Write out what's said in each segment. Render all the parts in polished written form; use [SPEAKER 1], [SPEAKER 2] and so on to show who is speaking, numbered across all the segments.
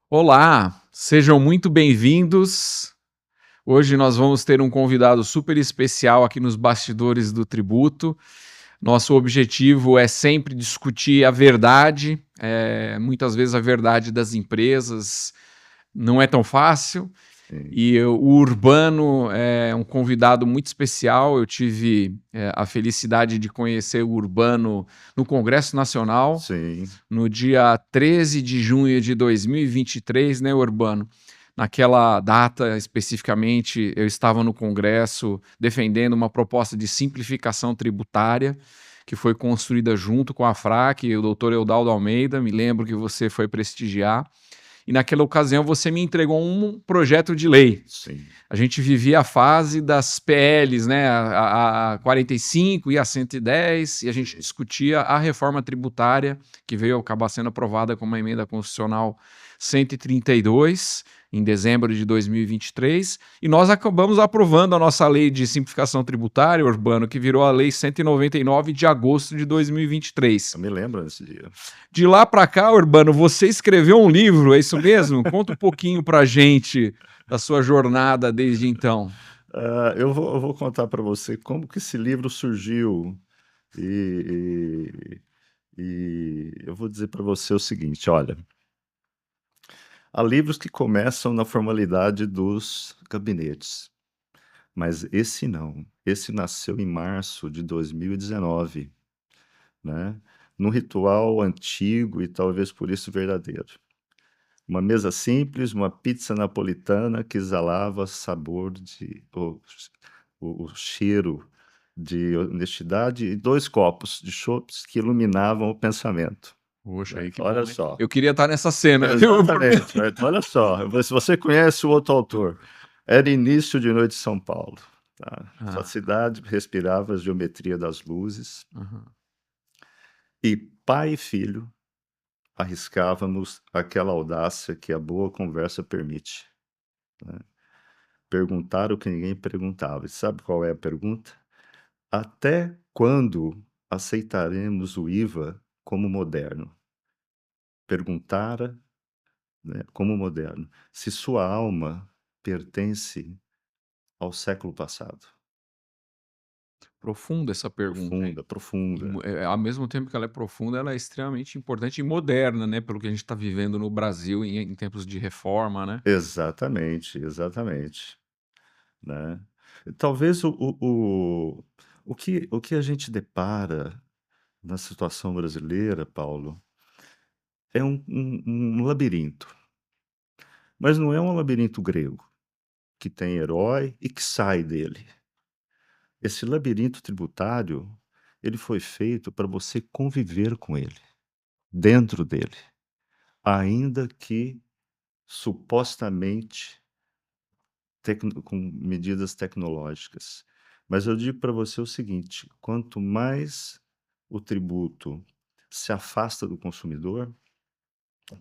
[SPEAKER 1] Olá, sejam muito bem-vindos. Hoje nós vamos ter um convidado super especial aqui nos bastidores do Tributo. Nosso objetivo é sempre discutir a verdade. Muitas vezes a verdade das empresas não é tão fácil.
[SPEAKER 2] Sim.
[SPEAKER 1] E o Urbano é um convidado muito especial. Eu tive a felicidade de conhecer o Urbano no Congresso Nacional.
[SPEAKER 2] Sim.
[SPEAKER 1] No dia 13 de junho de 2023, né, Urbano? Naquela data, especificamente, eu estava no Congresso defendendo uma proposta de simplificação tributária que foi construída junto com a FRAC e o doutor Eudaldo Almeida. Me lembro que você foi prestigiar. E naquela ocasião você me entregou um projeto de lei.
[SPEAKER 2] Sim.
[SPEAKER 1] A gente vivia a fase das PLs, né, a 45 e a 110, e a gente discutia a reforma tributária, que veio acabar sendo aprovada com uma emenda constitucional 132, em dezembro de 2023, e nós acabamos aprovando a nossa lei de simplificação tributária, Urbano, que virou a lei 199 de agosto de 2023.
[SPEAKER 2] Eu me lembro desse dia.
[SPEAKER 1] De lá para cá, Urbano, você escreveu um livro, é isso mesmo? Conta um pouquinho pra gente da sua jornada desde então.
[SPEAKER 2] Eu vou contar para você como que esse livro surgiu e eu vou dizer para você o seguinte, olha, há livros que começam na formalidade dos gabinetes, mas esse não. Esse nasceu em março de 2019, né? Num ritual antigo e talvez por isso verdadeiro. Uma mesa simples, uma pizza napolitana que exalava sabor o cheiro de honestidade e 2 copos de chopes que iluminavam o pensamento.
[SPEAKER 1] Poxa, aí que
[SPEAKER 2] Olha
[SPEAKER 1] bom, hein?
[SPEAKER 2] só.
[SPEAKER 1] Eu queria estar nessa cena.
[SPEAKER 2] Exatamente. Olha só, se você conhece o outro autor, era início de noite em São Paulo, tá?
[SPEAKER 1] Ah.
[SPEAKER 2] A cidade respirava a geometria das luzes
[SPEAKER 1] Uhum.
[SPEAKER 2] e pai e filho arriscávamos aquela audácia que a boa conversa permite, né? Perguntar o que ninguém perguntava. E sabe qual é a pergunta? Até quando aceitaremos o IVA como moderno? Perguntara, né, como moderno, se sua alma pertence ao século passado.
[SPEAKER 1] Profunda essa pergunta, hein?
[SPEAKER 2] Profunda.
[SPEAKER 1] Ao mesmo tempo que ela é profunda, ela é extremamente importante e moderna, né? Pelo que a gente está vivendo no Brasil em tempos de reforma, né?
[SPEAKER 2] Exatamente, exatamente, né? Talvez o que a gente depara na situação brasileira, Paulo, é um labirinto. Mas não é um labirinto grego, que tem herói e que sai dele. Esse labirinto tributário, ele foi feito para você conviver com ele, dentro dele, ainda que supostamente com medidas tecnológicas. Mas eu digo para você o seguinte: quanto mais o tributo se afasta do consumidor,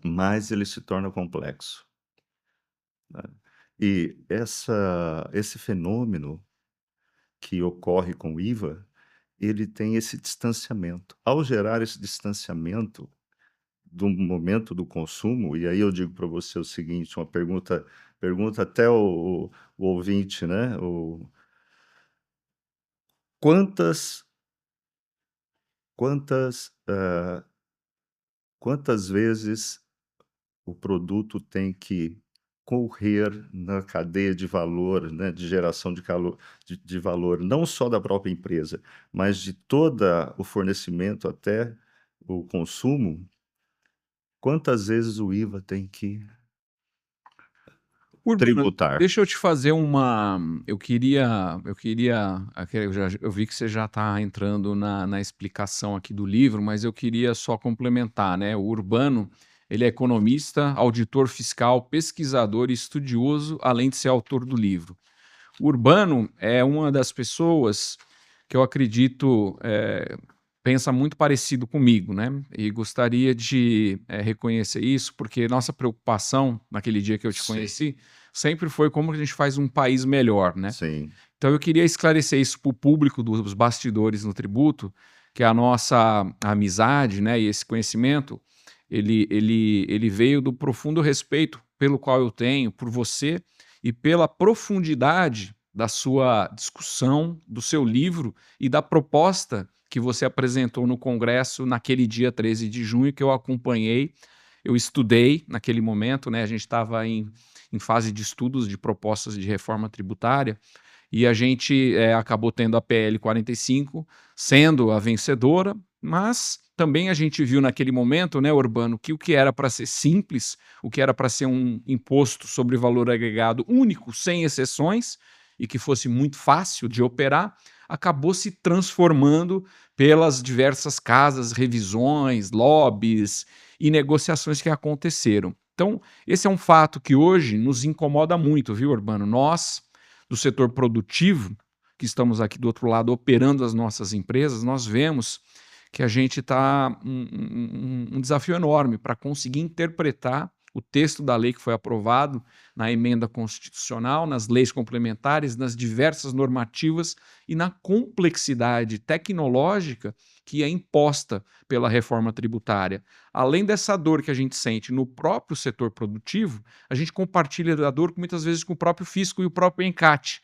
[SPEAKER 2] mais ele se torna complexo, né? E esse fenômeno que ocorre com o IVA, ele tem esse distanciamento. Ao gerar esse distanciamento do momento do consumo, e aí eu digo para você o seguinte, uma pergunta até o ouvinte, né? Quantas quantas, quantas vezes o produto tem que correr na cadeia de valor, né, de geração de valor, não só da própria empresa, mas de toda o fornecimento até o consumo, quantas vezes o IVA tem que
[SPEAKER 1] Urbano,
[SPEAKER 2] tributar?
[SPEAKER 1] deixa eu te fazer uma. Eu queria. Eu vi que você já está entrando na explicação aqui do livro, mas eu queria só complementar, né? O Urbano, ele é economista, auditor fiscal, pesquisador e estudioso, além de ser autor do livro. O Urbano é uma das pessoas que eu acredito pensa muito parecido comigo, né? E gostaria de reconhecer isso, porque nossa preocupação naquele dia que eu te
[SPEAKER 2] Sim,
[SPEAKER 1] conheci sempre foi como a gente faz um país melhor, né?
[SPEAKER 2] sim,
[SPEAKER 1] Então eu queria esclarecer isso para o público dos bastidores no tributo, que a nossa amizade, né, e esse conhecimento, ele veio do profundo respeito pelo qual eu tenho por você e pela profundidade da sua discussão, do seu livro e da proposta que você apresentou no Congresso naquele dia 13 de junho, que eu acompanhei, eu estudei naquele momento, né, a gente estava em fase de estudos de propostas de reforma tributária, e a gente acabou tendo a PL 45 sendo a vencedora, mas também a gente viu naquele momento, né, Urbano, que o que era para ser simples, o que era para ser um imposto sobre valor agregado único, sem exceções, e que fosse muito fácil de operar, acabou se transformando pelas diversas casas, revisões, lobbies e negociações que aconteceram. Então, esse é um fato que hoje nos incomoda muito, viu, Urbano? Nós, do setor produtivo, que estamos aqui do outro lado operando as nossas empresas, nós vemos que a gente está um desafio enorme para conseguir interpretar o texto da lei que foi aprovado na emenda constitucional, nas leis complementares, nas diversas normativas e na complexidade tecnológica que é imposta pela reforma tributária. Além dessa dor que a gente sente no próprio setor produtivo, a gente compartilha da dor muitas vezes com o próprio fisco e o próprio ENCAT.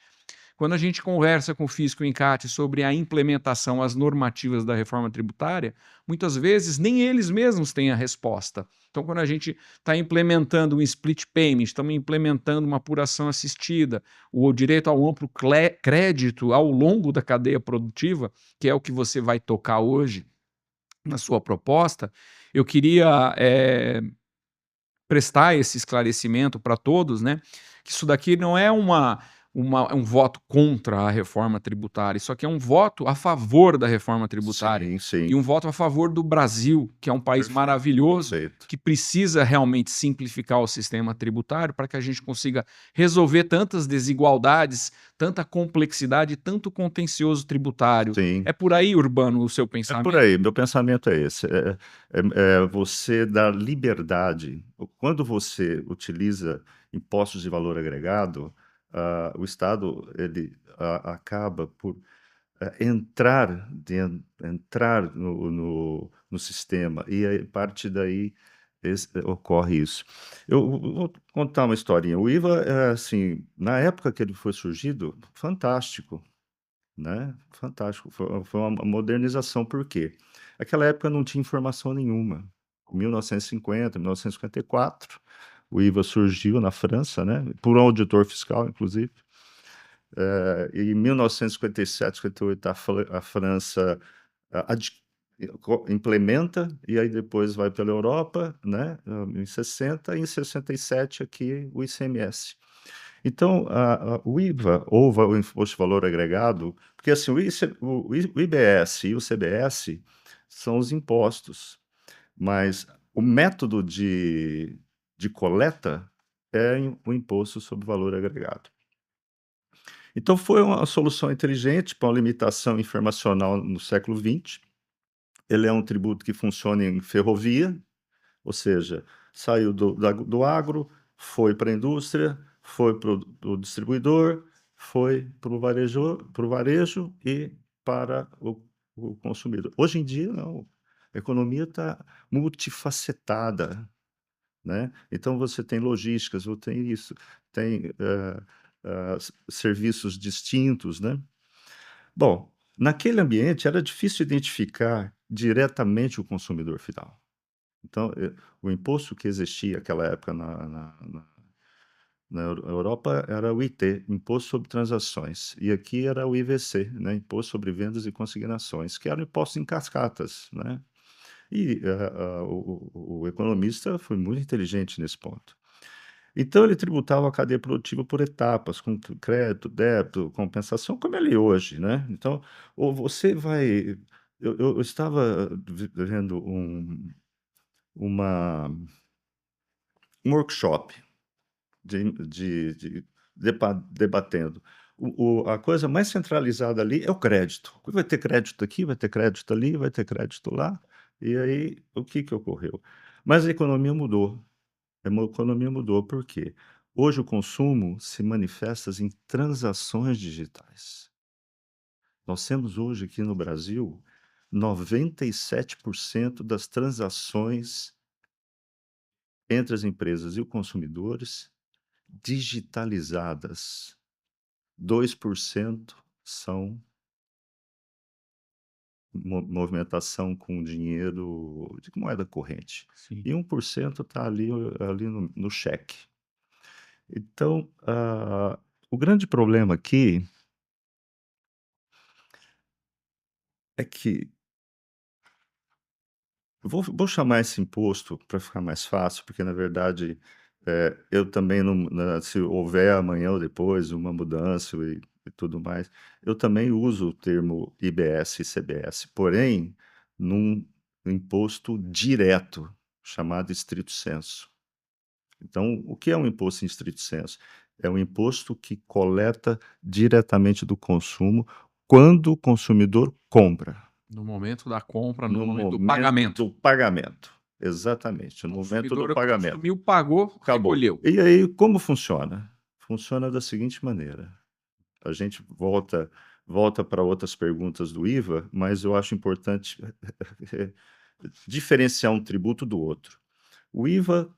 [SPEAKER 1] Quando a gente conversa com o fisco e o ENCAT sobre a implementação, as normativas da reforma tributária, muitas vezes nem eles mesmos têm a resposta. Então, quando a gente está implementando um split payment, estamos implementando uma apuração assistida, o direito ao amplo crédito ao longo da cadeia produtiva, que é o que você vai tocar hoje na sua proposta, eu queria prestar esse esclarecimento para todos, né? Que isso daqui não é um voto contra a reforma tributária, isso aqui é um voto a favor da reforma tributária
[SPEAKER 2] sim,
[SPEAKER 1] e
[SPEAKER 2] sim.
[SPEAKER 1] um voto a favor do Brasil, que é um país
[SPEAKER 2] Perfeito,
[SPEAKER 1] maravilhoso,
[SPEAKER 2] perfeito.
[SPEAKER 1] que precisa realmente simplificar o sistema tributário para que a gente consiga resolver tantas desigualdades, tanta complexidade, tanto contencioso tributário.
[SPEAKER 2] Sim.
[SPEAKER 1] É por aí, Urbano, o seu
[SPEAKER 2] É por
[SPEAKER 1] pensamento?
[SPEAKER 2] aí, meu pensamento é esse, você dar liberdade. Quando você utiliza impostos de valor agregado, o Estado ele acaba por entrar no sistema, e aí, a partir daí ocorre isso. Eu vou contar uma historinha. O IVA, assim, na época que ele foi surgido, fantástico, né, fantástico, foi uma modernização, por quê? Naquela época não tinha informação nenhuma. Em 1950, 1954, o IVA surgiu na França, né, por um auditor fiscal, inclusive. Em 1957, 58, a França ad implementa, e aí depois vai pela Europa, né, em 60, e em 67 aqui o ICMS. Então, o IVA, ou o Imposto de Valor Agregado, porque assim, o IBS e o CBS são os impostos, mas o método de coleta é o Imposto sobre Valor Agregado. Então foi uma solução inteligente para uma limitação informacional no século XX. Ele é um tributo que funciona em ferrovia, ou seja, saiu do agro, foi para a indústria, foi para o distribuidor, foi para o varejo e para o consumidor. Hoje em dia, não. A economia está multifacetada, né? Então você tem logísticas, você tem isso, tem serviços distintos, né? Bom, naquele ambiente era difícil identificar diretamente o consumidor final. Então, o imposto que existia naquela época na Europa era o IT, Imposto sobre Transações, e aqui era o IVC, né, Imposto sobre Vendas e Consignações, que eram impostos em cascatas, né? E o economista foi muito inteligente nesse ponto. Então, ele tributava a cadeia produtiva por etapas, com crédito, débito, compensação, como ele é hoje, né? Então, ou você vai. Eu estava vendo uma, um workshop de debatendo. a coisa mais centralizada ali é o crédito. Vai ter crédito aqui, vai ter crédito ali, vai ter crédito lá. E aí, o que que ocorreu? Mas a economia mudou. A economia mudou por quê? Hoje o consumo se manifesta em transações digitais. Nós temos hoje aqui no Brasil 97% das transações entre as empresas e os consumidores digitalizadas. 2% são movimentação com dinheiro de moeda corrente.
[SPEAKER 1] Sim.
[SPEAKER 2] E 1% está ali no cheque. Então, o grande problema aqui é que vou chamar esse imposto para ficar mais fácil, porque na verdade, eu também não, se houver amanhã ou depois uma mudança e tudo mais, eu também uso o termo IBS e CBS, porém num imposto direto, chamado estrito sensu. Então, o que é um imposto em estrito sensu? É um imposto que coleta diretamente do consumo quando o consumidor compra.
[SPEAKER 1] No momento da compra, no
[SPEAKER 2] No
[SPEAKER 1] momento do
[SPEAKER 2] momento
[SPEAKER 1] pagamento.
[SPEAKER 2] do pagamento, exatamente,
[SPEAKER 1] O
[SPEAKER 2] no momento do
[SPEAKER 1] consumidor
[SPEAKER 2] pagamento.
[SPEAKER 1] consumiu, pagou,
[SPEAKER 2] Acabou.
[SPEAKER 1] recolheu.
[SPEAKER 2] E aí, como funciona? Funciona da seguinte maneira, a gente volta para outras perguntas do IVA, mas eu acho importante diferenciar um tributo do outro. O IVA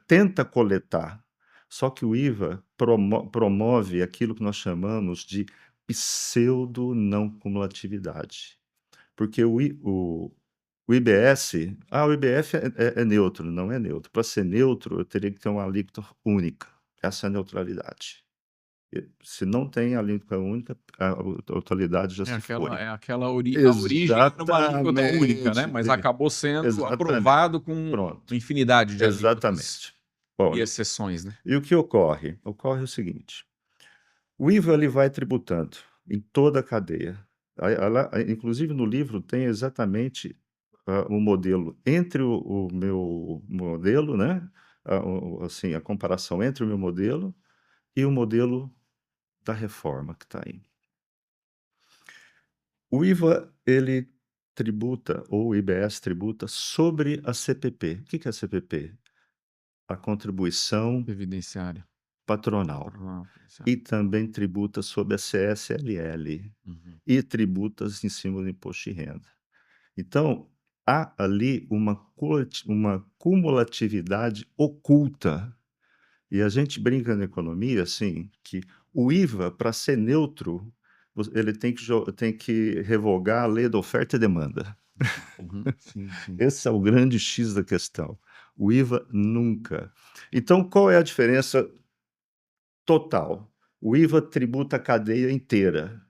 [SPEAKER 2] tenta coletar, só que o IVA promove aquilo que nós chamamos de pseudo não cumulatividade. Porque o IBS, o IBF é neutro, não é neutro. Para ser neutro, eu teria que ter uma alíquota única. Essa é a neutralidade. Se não tem alíquota única, a totalidade já
[SPEAKER 1] É
[SPEAKER 2] se
[SPEAKER 1] aquela,
[SPEAKER 2] foi.
[SPEAKER 1] é aquela a origem era uma alíquota única, né?
[SPEAKER 2] Exatamente.
[SPEAKER 1] Mas acabou sendo
[SPEAKER 2] Exatamente.
[SPEAKER 1] aprovado com uma
[SPEAKER 2] Pronto.
[SPEAKER 1] infinidade de alíquotas
[SPEAKER 2] Exatamente. Bom,
[SPEAKER 1] e exceções, né?
[SPEAKER 2] e o que ocorre? Ocorre o seguinte: o IVA ele vai tributando em toda a cadeia. Inclusive no livro tem exatamente o modelo entre o meu modelo, né? Assim, a comparação entre o meu modelo e o modelo da reforma que está aí. O IVA ele tributa, ou o IBS tributa, sobre a CPP. O que é a CPP? A contribuição
[SPEAKER 1] Previdenciária.
[SPEAKER 2] patronal. E também tributa sobre a CSLL
[SPEAKER 1] Uhum.
[SPEAKER 2] e tributas em cima do imposto de renda. Então, há ali uma cumulatividade oculta. E a gente brinca na economia, assim, que o IVA, para ser neutro, ele tem que revogar a lei da oferta e demanda.
[SPEAKER 1] Uhum. Sim, sim.
[SPEAKER 2] Esse é o grande X da questão. O IVA nunca. Então, qual é a diferença total? O IVA tributa a cadeia inteira.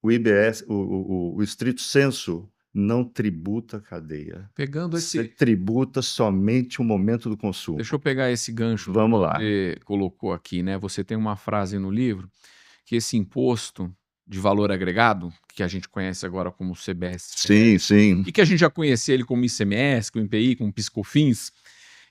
[SPEAKER 2] O IBS, o estrito sensu, não tributa a cadeia.
[SPEAKER 1] Pegando
[SPEAKER 2] Você
[SPEAKER 1] esse.
[SPEAKER 2] tributa somente o momento do consumo.
[SPEAKER 1] Deixa eu pegar esse gancho que
[SPEAKER 2] Vamos lá.
[SPEAKER 1] você colocou aqui, né? Você tem uma frase no livro que esse imposto de valor agregado, que a gente conhece agora como CBS,
[SPEAKER 2] Sim, sim.
[SPEAKER 1] e que a gente já conhecia ele como ICMS, como IPI, como PiscoFins,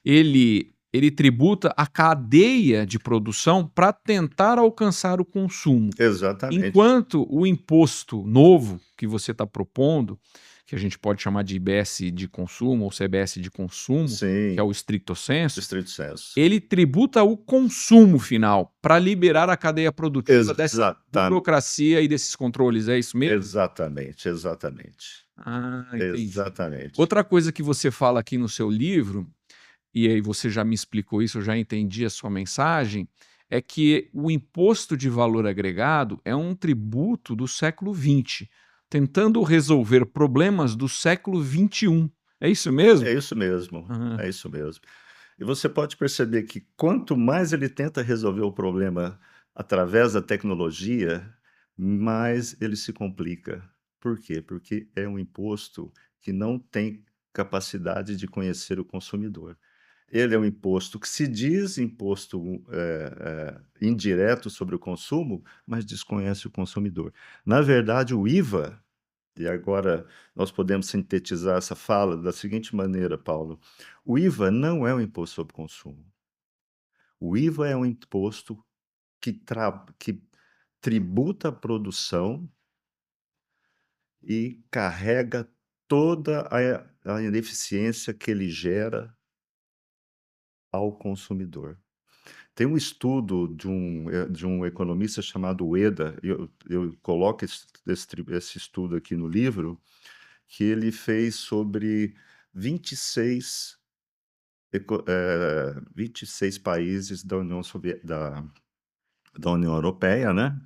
[SPEAKER 1] ele tributa a cadeia de produção para tentar alcançar o consumo.
[SPEAKER 2] Exatamente.
[SPEAKER 1] Enquanto o imposto novo que você está propondo, que a gente pode chamar de IBS de consumo ou CBS de consumo,
[SPEAKER 2] Sim.
[SPEAKER 1] que é o stricto sensu,
[SPEAKER 2] Estrito sensu.
[SPEAKER 1] ele tributa o consumo final para liberar a cadeia produtiva dessa burocracia e desses controles, é isso mesmo?
[SPEAKER 2] Exatamente, exatamente.
[SPEAKER 1] Entendi.
[SPEAKER 2] Exatamente.
[SPEAKER 1] Outra coisa que você fala aqui no seu livro, e aí você já me explicou isso, eu já entendi a sua mensagem, é que o imposto de valor agregado é um tributo do século XX, tentando resolver problemas do século XXI. É isso mesmo?
[SPEAKER 2] É isso mesmo,
[SPEAKER 1] Aham.
[SPEAKER 2] é isso mesmo. E você pode perceber que quanto mais ele tenta resolver o problema através da tecnologia, mais ele se complica. Por quê? Porque é um imposto que não tem capacidade de conhecer o consumidor. Ele é um imposto que se diz imposto indireto sobre o consumo, mas desconhece o consumidor. Na verdade, o IVA, e agora nós podemos sintetizar essa fala da seguinte maneira, Paulo: o IVA não é um imposto sobre consumo. O IVA é um imposto que tributa a produção e carrega toda a ineficiência que ele gera ao consumidor. Tem um estudo de um economista chamado Ueda, eu coloco esse estudo aqui no livro, que ele fez sobre 26, 26 países da União da União Europeia, né?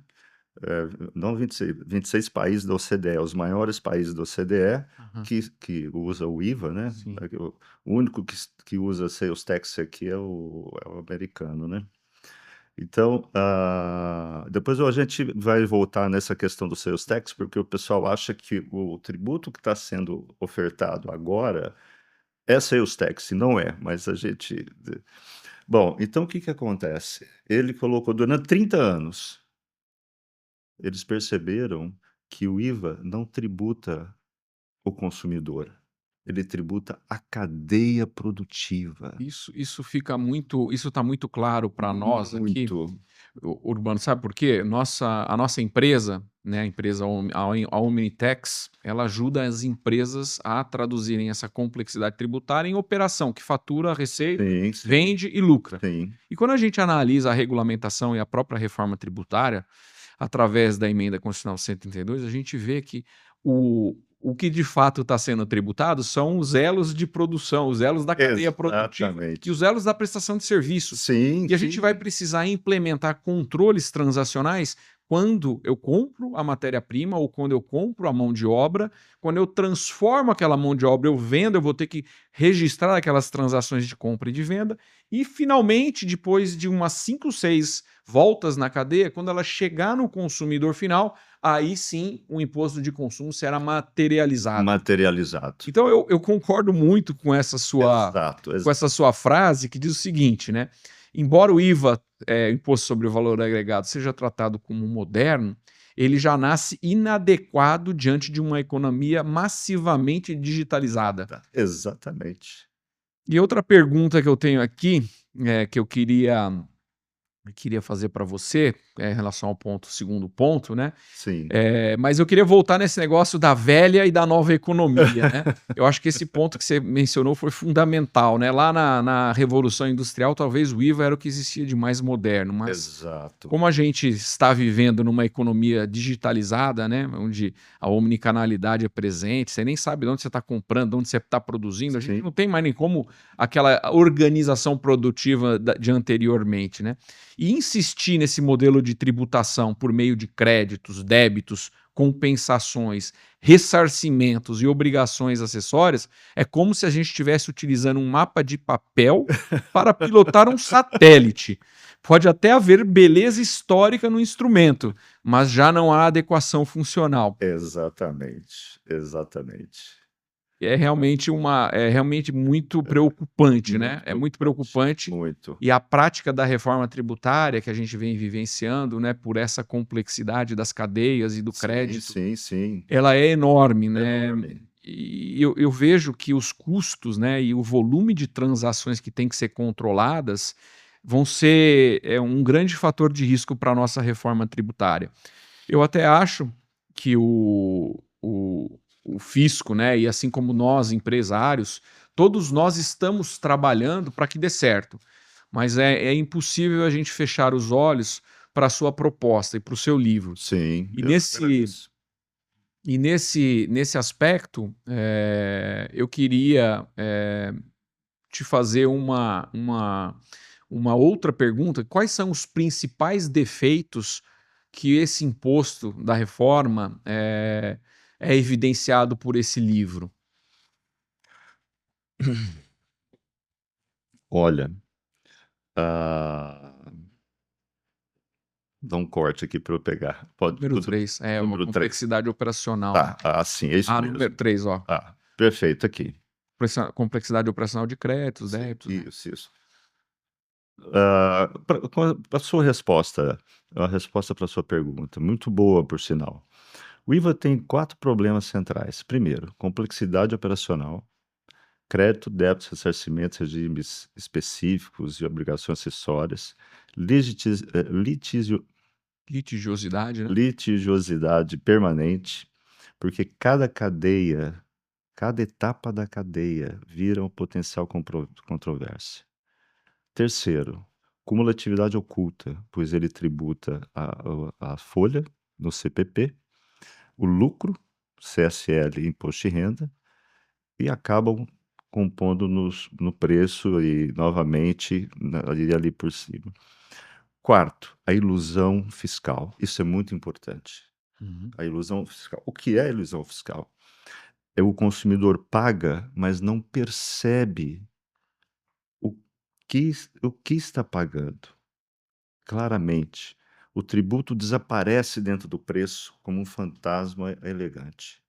[SPEAKER 2] Não 26 países da OCDE, os maiores países da OCDE
[SPEAKER 1] Aham,
[SPEAKER 2] que usa o IVA, né?
[SPEAKER 1] sim.
[SPEAKER 2] O único que usa sales tax aqui é o americano, né? Então, depois a gente vai voltar nessa questão do sales tax, porque o pessoal acha que o tributo que está sendo ofertado agora é sales tax, e não é, mas a gente. Bom, então o que que acontece? Ele colocou durante 30 anos, eles perceberam que o IVA não tributa o consumidor, ele tributa a cadeia produtiva.
[SPEAKER 1] Isso está muito claro para nós aqui,
[SPEAKER 2] Muito.
[SPEAKER 1] Urbano, sabe por quê? A nossa empresa, né, a empresa a Omnitex, ela ajuda as empresas a traduzirem essa complexidade tributária em operação, que fatura, receita,
[SPEAKER 2] Sim, sim,
[SPEAKER 1] vende e lucra.
[SPEAKER 2] sim.
[SPEAKER 1] E quando a gente analisa a regulamentação e a própria reforma tributária, através da emenda constitucional 132, a gente vê que o que de fato está sendo tributado são os elos de produção, os elos da cadeia produtiva e
[SPEAKER 2] Exatamente.
[SPEAKER 1] os elos da prestação de serviços.
[SPEAKER 2] Sim,
[SPEAKER 1] E a gente vai
[SPEAKER 2] sim.
[SPEAKER 1] precisar implementar controles transacionais quando eu compro a matéria-prima ou quando eu compro a mão de obra, quando eu transformo aquela mão de obra, eu vendo, eu vou ter que registrar aquelas transações de compra e de venda. E finalmente, depois de umas 5, 6 voltas na cadeia, quando ela chegar no consumidor final, aí sim o imposto de consumo será materializado.
[SPEAKER 2] Materializado.
[SPEAKER 1] Então eu concordo muito
[SPEAKER 2] Exato,
[SPEAKER 1] com essa sua frase que diz o seguinte, né? Embora o IVA, Imposto sobre o Valor Agregado, seja tratado como moderno, ele já nasce inadequado diante de uma economia massivamente digitalizada.
[SPEAKER 2] exatamente.
[SPEAKER 1] E outra pergunta que eu tenho aqui, que eu queria fazer para você, em relação ao segundo ponto, né?
[SPEAKER 2] Sim.
[SPEAKER 1] Mas eu queria voltar nesse negócio da velha e da nova economia, né? Eu acho que esse ponto que você mencionou foi fundamental, né? Lá na Revolução Industrial, talvez o IVA era o que existia de mais moderno, mas
[SPEAKER 2] Exato.
[SPEAKER 1] como a gente está vivendo numa economia digitalizada, né? Onde a omnicanalidade é presente, você nem sabe de onde você está comprando, de onde você está produzindo, a gente
[SPEAKER 2] Sim.
[SPEAKER 1] não tem mais nem como aquela organização produtiva de anteriormente, né? E insistir nesse modelo de tributação por meio de créditos, débitos, compensações, ressarcimentos e obrigações acessórias é como se a gente estivesse utilizando um mapa de papel para pilotar um satélite. Pode até haver beleza histórica no instrumento, mas já não há adequação funcional.
[SPEAKER 2] Exatamente, exatamente.
[SPEAKER 1] É realmente muito preocupante, né?
[SPEAKER 2] Muito
[SPEAKER 1] É muito
[SPEAKER 2] preocupante.
[SPEAKER 1] preocupante.
[SPEAKER 2] Muito.
[SPEAKER 1] E a prática da reforma tributária que a gente vem vivenciando, né, por essa complexidade das cadeias e do
[SPEAKER 2] Sim,
[SPEAKER 1] crédito,
[SPEAKER 2] sim, sim.
[SPEAKER 1] ela é enorme, né?
[SPEAKER 2] Enorme.
[SPEAKER 1] E eu vejo que os custos, né, e o volume de transações que tem que ser controladas vão ser um grande fator de risco para a nossa reforma tributária. Eu até acho que o fisco, né, e assim como nós, empresários, todos nós estamos trabalhando para que dê certo, mas é impossível a gente fechar os olhos para a sua proposta e para o seu livro.
[SPEAKER 2] Sim,
[SPEAKER 1] E
[SPEAKER 2] eu que
[SPEAKER 1] nesse,
[SPEAKER 2] agradeço.
[SPEAKER 1] e nesse aspecto, eu queria te fazer uma outra pergunta: quais são os principais defeitos que esse imposto da reforma é evidenciado por esse livro?
[SPEAKER 2] Olha, ah, dá um corte aqui para eu pegar. Pode
[SPEAKER 1] Número
[SPEAKER 2] tudo
[SPEAKER 1] 3 é uma
[SPEAKER 2] número 3.
[SPEAKER 1] complexidade operacional, né.
[SPEAKER 2] Tá, sim, é isso
[SPEAKER 1] Número
[SPEAKER 2] mesmo.
[SPEAKER 1] 3, ó,
[SPEAKER 2] Perfeito, aqui.
[SPEAKER 1] complexidade operacional de créditos,
[SPEAKER 2] Sim,
[SPEAKER 1] débitos, né.
[SPEAKER 2] isso, isso. Pra sua resposta, a resposta para sua pergunta, muito boa, por sinal. O IVA tem 4 problemas centrais. Primeiro, complexidade operacional, crédito, débitos, ressarcimentos, regimes específicos e obrigações acessórias, litígio
[SPEAKER 1] Litigiosidade, né?
[SPEAKER 2] litigiosidade permanente, porque cada cadeia, cada etapa da cadeia vira um potencial controvérsia. Terceiro, cumulatividade oculta, pois ele tributa a folha no CPP, o lucro, CSL, imposto de renda, e acabam compondo no preço e novamente ali por cima. Quarto, a ilusão fiscal. Isso é muito importante.
[SPEAKER 1] Uhum.
[SPEAKER 2] A ilusão fiscal. O que é a ilusão fiscal? É o consumidor paga, mas não percebe o o que está pagando. Claramente, o tributo desaparece dentro do preço como um fantasma elegante,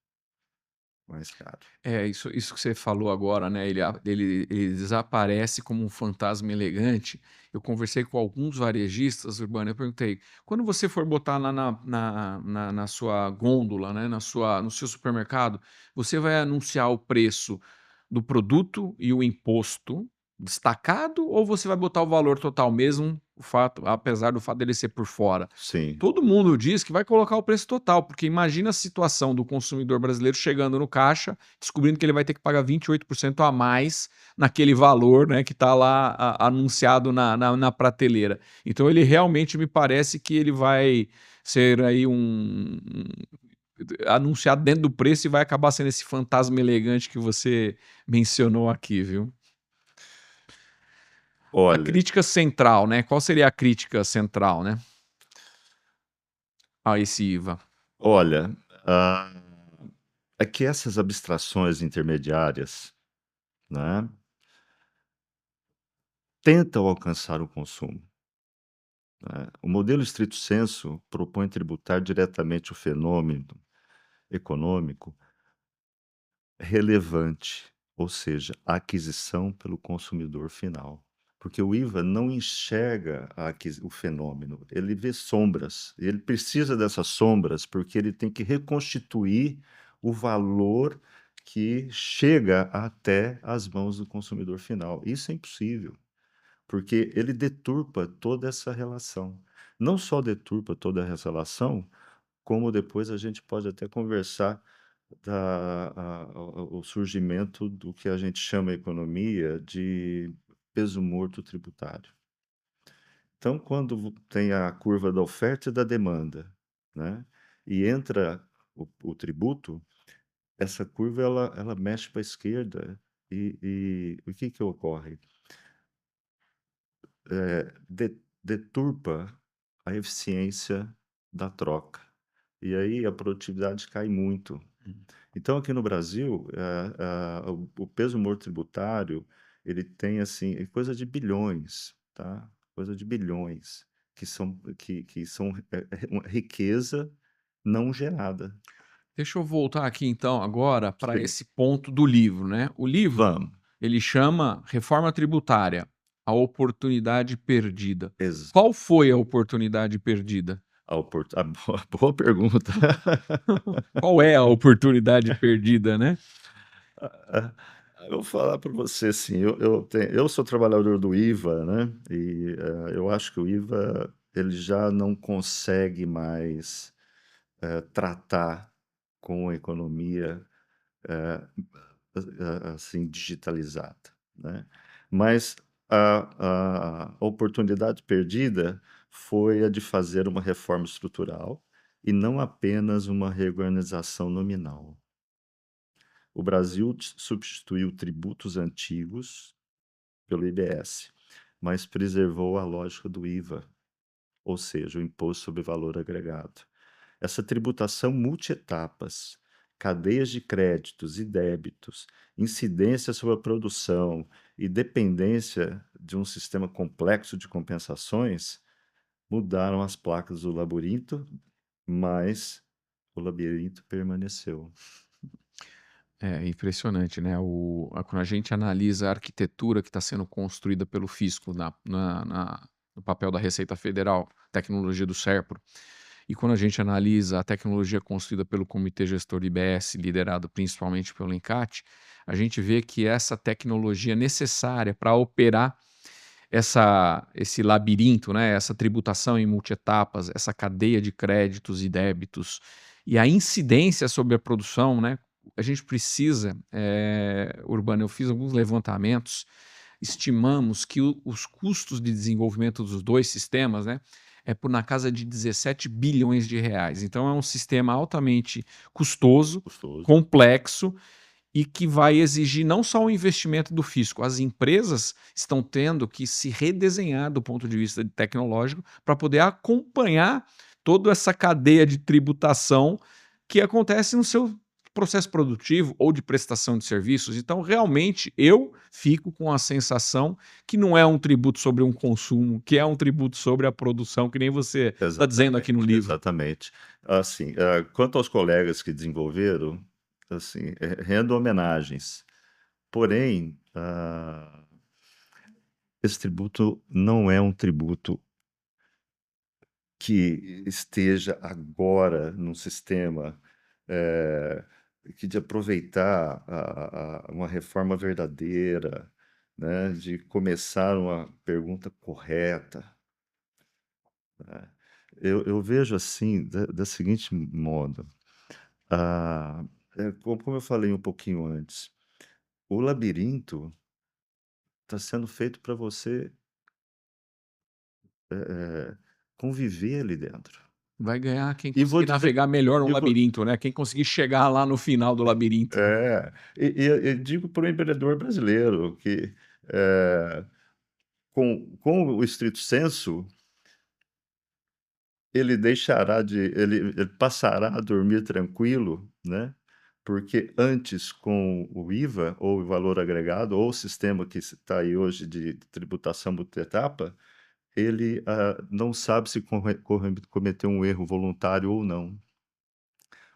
[SPEAKER 2] mais caro.
[SPEAKER 1] É, isso que você falou agora, né? Ele desaparece como um fantasma elegante. Eu conversei com alguns varejistas, Urbano, eu perguntei, quando você for botar lá na sua gôndola, né? No seu supermercado, você vai anunciar o preço do produto e o imposto destacado, ou você vai botar o valor total mesmo, apesar do fato dele ser por fora?
[SPEAKER 2] Sim,
[SPEAKER 1] Todo mundo diz que vai colocar o preço total, porque imagina a situação do consumidor brasileiro chegando no caixa, descobrindo que ele vai ter que pagar 28% a mais naquele valor, né, que está lá anunciado na prateleira. Então ele realmente me parece que ele vai ser aí anunciado dentro do preço e vai acabar sendo esse fantasma elegante que você mencionou aqui, viu? A
[SPEAKER 2] olha,
[SPEAKER 1] crítica central, né? Qual seria a crítica central, né? A esse IVA.
[SPEAKER 2] olha, ah, é que essas abstrações intermediárias, né, tentam alcançar o consumo, né. O modelo estrito sensu propõe tributar diretamente o fenômeno econômico relevante, ou seja, a aquisição pelo consumidor final. Porque o IVA não enxerga o fenômeno, ele vê sombras. Ele precisa dessas sombras porque ele tem que reconstituir o valor que chega até as mãos do consumidor final. Isso é impossível, porque ele deturpa toda essa relação. Não só deturpa toda essa relação, como depois a gente pode até conversar o surgimento do que a gente chama a economia de peso morto tributário. Então, quando tem a curva da oferta e da demanda, né, e entra o tributo, essa curva ela mexe para a esquerda e o que que ocorre? Deturpa a eficiência da troca. E aí a produtividade cai muito. Então, aqui no Brasil, o peso morto tributário, ele tem, assim, é coisa de bilhões, tá? Coisa de bilhões, que são uma riqueza não gerada.
[SPEAKER 1] Deixa eu voltar aqui então agora para
[SPEAKER 2] Sim,
[SPEAKER 1] esse ponto do livro, né? O livro,
[SPEAKER 2] vamos.
[SPEAKER 1] ele chama Reforma Tributária, a oportunidade perdida.
[SPEAKER 2] Ex
[SPEAKER 1] Qual foi a oportunidade perdida?
[SPEAKER 2] a boa pergunta.
[SPEAKER 1] Qual é a oportunidade perdida, né?
[SPEAKER 2] Ah, eu vou falar para você assim, eu sou trabalhador do IVA, né, e, eu acho que o IVA, ele já não consegue mais, tratar com a economia, eh, assim, digitalizada, né. Mas a oportunidade perdida foi a de fazer uma reforma estrutural e não apenas uma reorganização nominal. O Brasil substituiu tributos antigos pelo IBS, mas preservou a lógica do IVA, ou seja, o Imposto sobre Valor Agregado. Essa tributação multietapas, cadeias de créditos e débitos, incidência sobre a produção e dependência de um sistema complexo de compensações mudaram as placas do labirinto, mas o labirinto permaneceu.
[SPEAKER 1] É impressionante, né? Quando a gente analisa a arquitetura que está sendo construída pelo fisco no papel da Receita Federal, tecnologia do SERPRO, e quando a gente analisa a tecnologia construída pelo Comitê Gestor IBS, liderado principalmente pelo ENCAT, a gente vê que essa tecnologia necessária para operar esse labirinto, né, essa tributação em multietapas, essa cadeia de créditos e débitos e a incidência sobre a produção, né, a gente precisa, Urbano, eu fiz alguns levantamentos, estimamos que os custos de desenvolvimento dos dois sistemas, né, é por na casa de 17 bilhões de reais. Então é um sistema altamente custoso,
[SPEAKER 2] Custoso.
[SPEAKER 1] complexo e que vai exigir não só o investimento do fisco, as empresas estão tendo que se redesenhar do ponto de vista tecnológico para poder acompanhar toda essa cadeia de tributação que acontece no seu processo produtivo ou de prestação de serviços. Então, realmente, eu fico com a sensação que não é um tributo sobre um consumo, que é um tributo sobre a produção, que nem você está dizendo aqui no
[SPEAKER 2] Exatamente,
[SPEAKER 1] livro.
[SPEAKER 2] exatamente. Assim, quanto aos colegas que desenvolveram, assim, rendo homenagens. Porém, esse tributo não é um tributo que esteja agora no sistema, eh, que de aproveitar uma reforma verdadeira, né, de começar uma pergunta correta, né. Eu vejo assim, da seguinte modo, ah, como eu falei um pouquinho antes, o labirinto está sendo feito para você, eh eh, conviver ali dentro.
[SPEAKER 1] Vai ganhar quem
[SPEAKER 2] E vou
[SPEAKER 1] conseguir
[SPEAKER 2] dizer
[SPEAKER 1] navegar melhor no
[SPEAKER 2] e vou
[SPEAKER 1] labirinto, né? Quem conseguir chegar lá no final do labirinto.
[SPEAKER 2] e digo para o empreendedor brasileiro que, eh, com o estrito senso, ele passará a dormir tranquilo, né, porque antes com o IVA, ou o valor agregado, ou o sistema que está aí hoje de tributação multietapa, ele, não sabe se cometeu um erro voluntário ou não.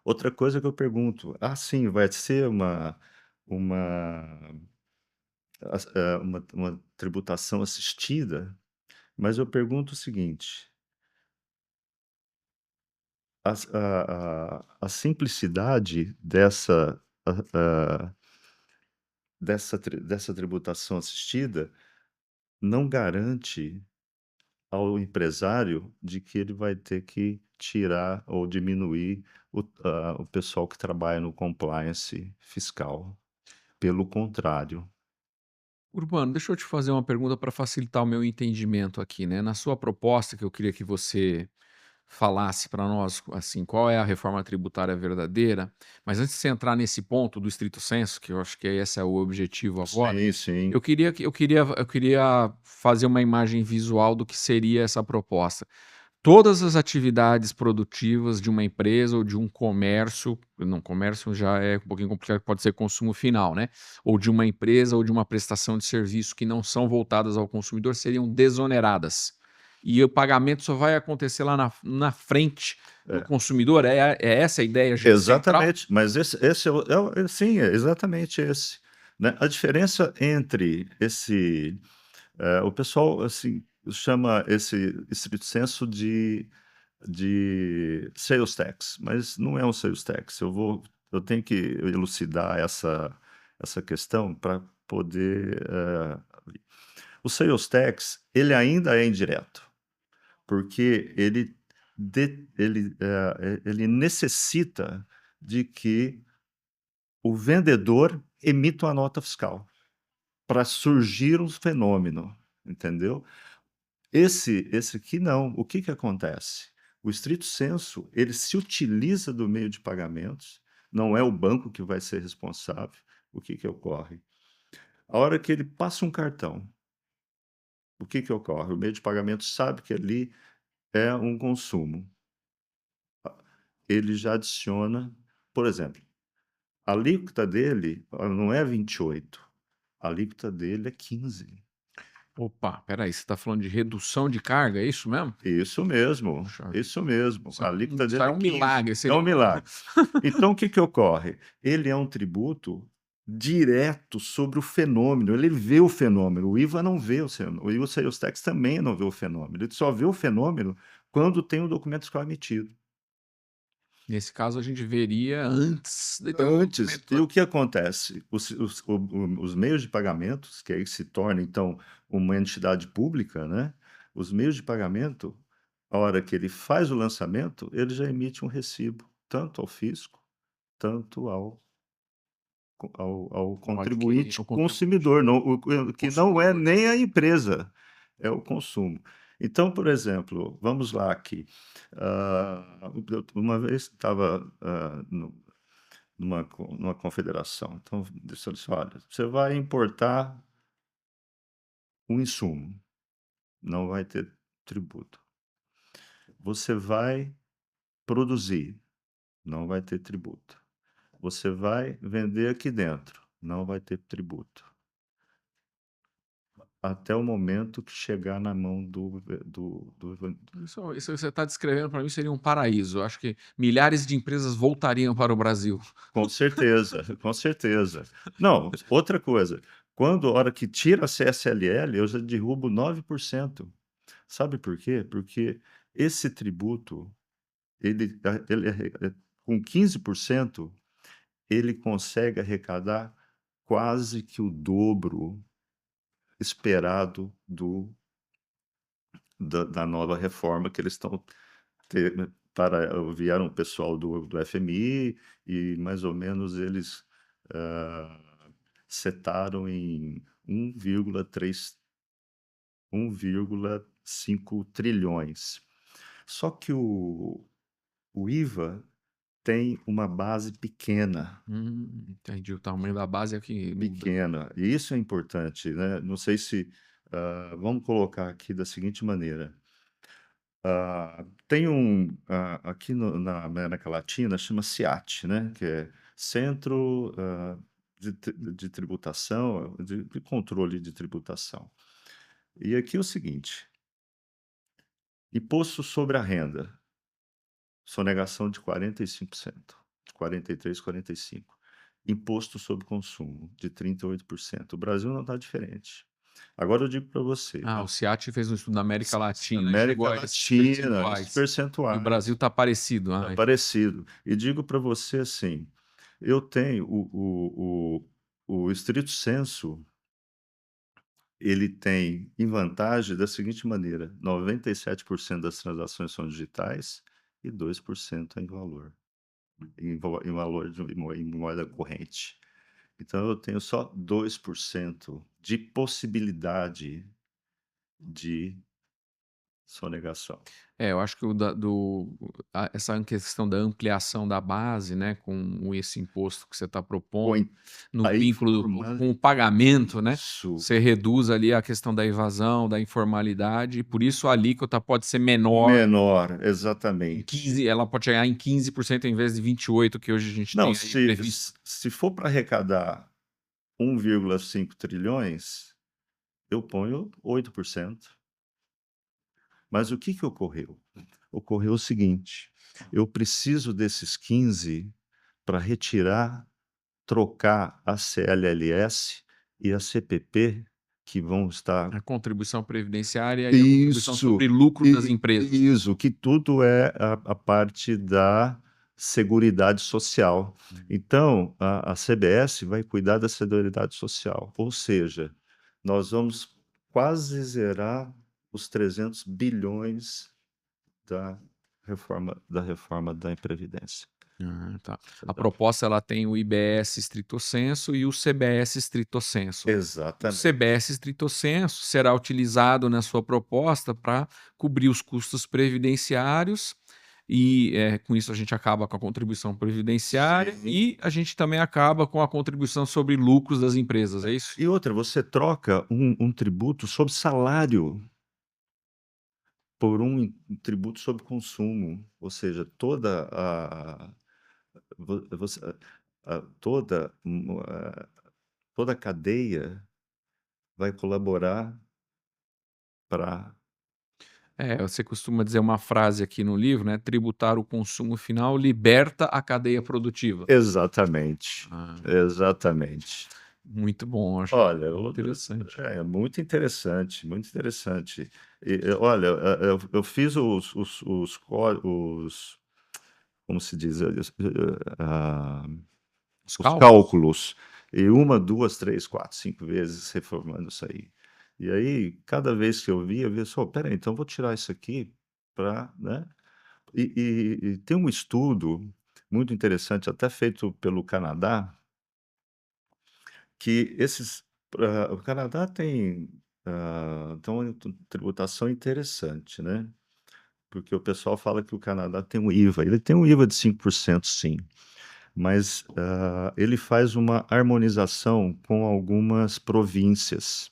[SPEAKER 2] Outra coisa que eu pergunto: "Ah, sim, vai ser uma uma tributação assistida?", mas eu pergunto o seguinte: a simplicidade dessa tributação assistida não garante ao empresário de que ele vai ter que tirar ou diminuir o pessoal que trabalha no compliance fiscal. Pelo contrário.
[SPEAKER 1] Urbano, deixa eu te fazer uma pergunta para facilitar o meu entendimento aqui, né? Na sua proposta, que eu queria que você falasse para nós, assim, qual é a reforma tributária verdadeira, mas antes de você entrar nesse ponto do estrito senso, que eu acho que esse é o objetivo agora,
[SPEAKER 2] Sim, sim.
[SPEAKER 1] eu queria fazer uma imagem visual do que seria essa proposta. Todas as atividades produtivas de uma empresa ou de um comércio, não, comércio já é um pouquinho complicado, pode ser consumo final, né? Ou de uma empresa ou de uma prestação de serviço que não são voltadas ao consumidor seriam desoneradas. E o pagamento só vai acontecer lá na frente do
[SPEAKER 2] É.
[SPEAKER 1] consumidor. É essa a ideia central?
[SPEAKER 2] Exatamente, mas esse sim, é exatamente esse, né. A diferença entre o pessoal, assim, chama esse estrito senso de sales tax, mas não é um sales tax. Eu tenho que elucidar essa questão para poder, o sales tax, ele ainda é indireto, porque ele necessita de que o vendedor emita uma nota fiscal para surgir um fenômeno, entendeu? Esse aqui não. O que que acontece? O estrito senso, ele se utiliza do meio de pagamentos, não é o banco que vai ser responsável. O que que ocorre? A hora que ele passa um cartão, o que que ocorre? O meio de pagamento sabe que ali é um consumo. Ele já adiciona, por exemplo, a alíquota dele, não é 28, a alíquota dele é 15.
[SPEAKER 1] Opa, peraí, você está falando de redução de carga, é isso mesmo?
[SPEAKER 2] Isso mesmo,
[SPEAKER 1] Puxa vida,
[SPEAKER 2] isso mesmo. A alíquota
[SPEAKER 1] isso aí
[SPEAKER 2] dele
[SPEAKER 1] é
[SPEAKER 2] é
[SPEAKER 1] um
[SPEAKER 2] 15.
[SPEAKER 1] milagre,
[SPEAKER 2] É
[SPEAKER 1] seria
[SPEAKER 2] um milagre. Então o que que ocorre? Ele é um tributo direto sobre o fenômeno, ele vê o fenômeno, o IVA não vê o fenômeno, o IVA Sales Tax também não vê o fenômeno, ele só vê o fenômeno quando tem o documento fiscal emitido.
[SPEAKER 1] Nesse caso, a gente veria antes de ter um
[SPEAKER 2] Antes, e
[SPEAKER 1] movimento.
[SPEAKER 2] o que acontece? Os meios de pagamentos, que aí se torna, então, uma entidade pública, né? Os meios de pagamento, a hora que ele faz o lançamento, ele já emite um recibo, tanto ao fisco, tanto ao
[SPEAKER 1] O adquirente,
[SPEAKER 2] contribuinte
[SPEAKER 1] o contribuinte,
[SPEAKER 2] consumidor, não,
[SPEAKER 1] o
[SPEAKER 2] que não é
[SPEAKER 1] consumidor.
[SPEAKER 2] nem a empresa, é o consumo. Então, por exemplo, vamos lá aqui. Uma vez estava numa confederação. Então, disse assim, olha, você vai importar um insumo, não vai ter tributo. Você vai produzir, não vai ter tributo. Você vai vender aqui dentro, não vai ter tributo. Até o momento que chegar na mão do.
[SPEAKER 1] Isso que você está descrevendo para mim seria um paraíso. Eu acho que milhares de empresas voltariam para o Brasil.
[SPEAKER 2] Com certeza, com certeza. Não, outra coisa, quando a hora que tira a CSLL, eu já derrubo 9%. Sabe por quê? Porque esse tributo, com 15%, ele consegue arrecadar quase que o dobro esperado da nova reforma que eles estão vieram o pessoal do FMI e mais ou menos eles ah, setaram em 1,5 trilhões. Só que o IVA tem uma base pequena,
[SPEAKER 1] Entendi. O tamanho da base é que muda.
[SPEAKER 2] pequena, e isso é importante, né? Não sei se vamos colocar aqui da seguinte maneira. Tem aqui na América Latina chama CIAT, né? Que é Centro de Tributação, de Controle de Tributação. E aqui é o seguinte: imposto sobre a renda, sonegação de 45%, de 43%, 45%. Imposto sobre consumo, de 38%. O Brasil não está diferente. Agora eu digo para você,
[SPEAKER 1] O CIAT fez um estudo na América Latina e chegou
[SPEAKER 2] América
[SPEAKER 1] a esses
[SPEAKER 2] Latina, esses
[SPEAKER 1] percentuais. E o Brasil
[SPEAKER 2] percentuais,
[SPEAKER 1] está parecido.
[SPEAKER 2] está parecido. E digo para você assim, eu tenho o estrito sensu, ele tem em vantagem da seguinte maneira: 97% das transações são digitais e 2% em valor, em valor em moeda corrente. Então eu tenho só 2% de possibilidade de sonegação.
[SPEAKER 1] Eu acho que essa questão da ampliação da base, né, com esse imposto que você está propondo,
[SPEAKER 2] Com
[SPEAKER 1] no
[SPEAKER 2] a
[SPEAKER 1] vínculo
[SPEAKER 2] informa
[SPEAKER 1] com o pagamento, né,
[SPEAKER 2] Isso,
[SPEAKER 1] você reduz ali a questão da evasão, da informalidade, e por isso a alíquota pode ser menor,
[SPEAKER 2] menor, exatamente.
[SPEAKER 1] ela pode chegar em 15% em vez de 28%, que hoje a gente
[SPEAKER 2] Não,
[SPEAKER 1] tem aí previsto.
[SPEAKER 2] se for para arrecadar 1,5 trilhões, eu ponho 8%. Mas o que que ocorreu? Ocorreu o seguinte: eu preciso desses 15 para retirar, trocar a CLLS e a CPP, que vão estar.
[SPEAKER 1] A contribuição previdenciária e a contribuição
[SPEAKER 2] Isso,
[SPEAKER 1] sobre lucro das empresas.
[SPEAKER 2] isso, que tudo é a parte da Seguridade Social. Então, a CBS vai cuidar da Seguridade Social, ou seja, nós vamos quase zerar os 300 bilhões da reforma da Previdência.
[SPEAKER 1] Tá. A proposta ela tem o IBS stricto sensu e o CBS stricto sensu. O
[SPEAKER 2] Exatamente.
[SPEAKER 1] CBS stricto sensu será utilizado na sua proposta para cobrir os custos previdenciários e com isso a gente acaba com a contribuição previdenciária
[SPEAKER 2] Sim.
[SPEAKER 1] e a gente também acaba com a contribuição sobre lucros das empresas, é isso?
[SPEAKER 2] E outra, você troca um tributo sobre salário por um tributo sobre consumo, ou seja, você, toda a cadeia vai colaborar para.
[SPEAKER 1] Você costuma dizer uma frase aqui no livro, né? Tributar o consumo final liberta a cadeia produtiva.
[SPEAKER 2] Exatamente,
[SPEAKER 1] Ah,
[SPEAKER 2] exatamente.
[SPEAKER 1] muito bom, acho
[SPEAKER 2] Olha,
[SPEAKER 1] interessante.
[SPEAKER 2] é muito interessante, muito interessante. Olha, eu fiz os como se diz,
[SPEAKER 1] Os
[SPEAKER 2] os
[SPEAKER 1] cálculos?
[SPEAKER 2] cálculos, e uma, duas, três, quatro, cinco vezes reformando isso aí. E aí, cada vez que eu via só, peraí, então vou tirar isso aqui para, né? E tem um estudo muito interessante, até feito pelo Canadá, que o Canadá tem uma tributação interessante, né? Porque o pessoal fala que o Canadá tem um IVA. Ele tem um IVA de 5%, sim, mas ele faz uma harmonização com algumas províncias.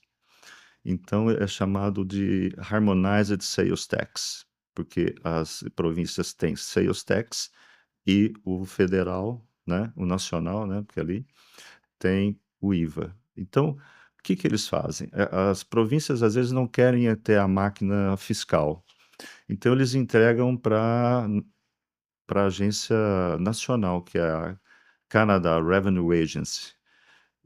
[SPEAKER 2] Então é chamado de Harmonized Sales Tax, porque as províncias têm Sales Tax e o federal, né, o nacional, né, porque ali tem o IVA. Então, o que que eles fazem? As províncias às vezes não querem ter a máquina fiscal, então eles entregam para a agência nacional, que é a Canada Revenue Agency.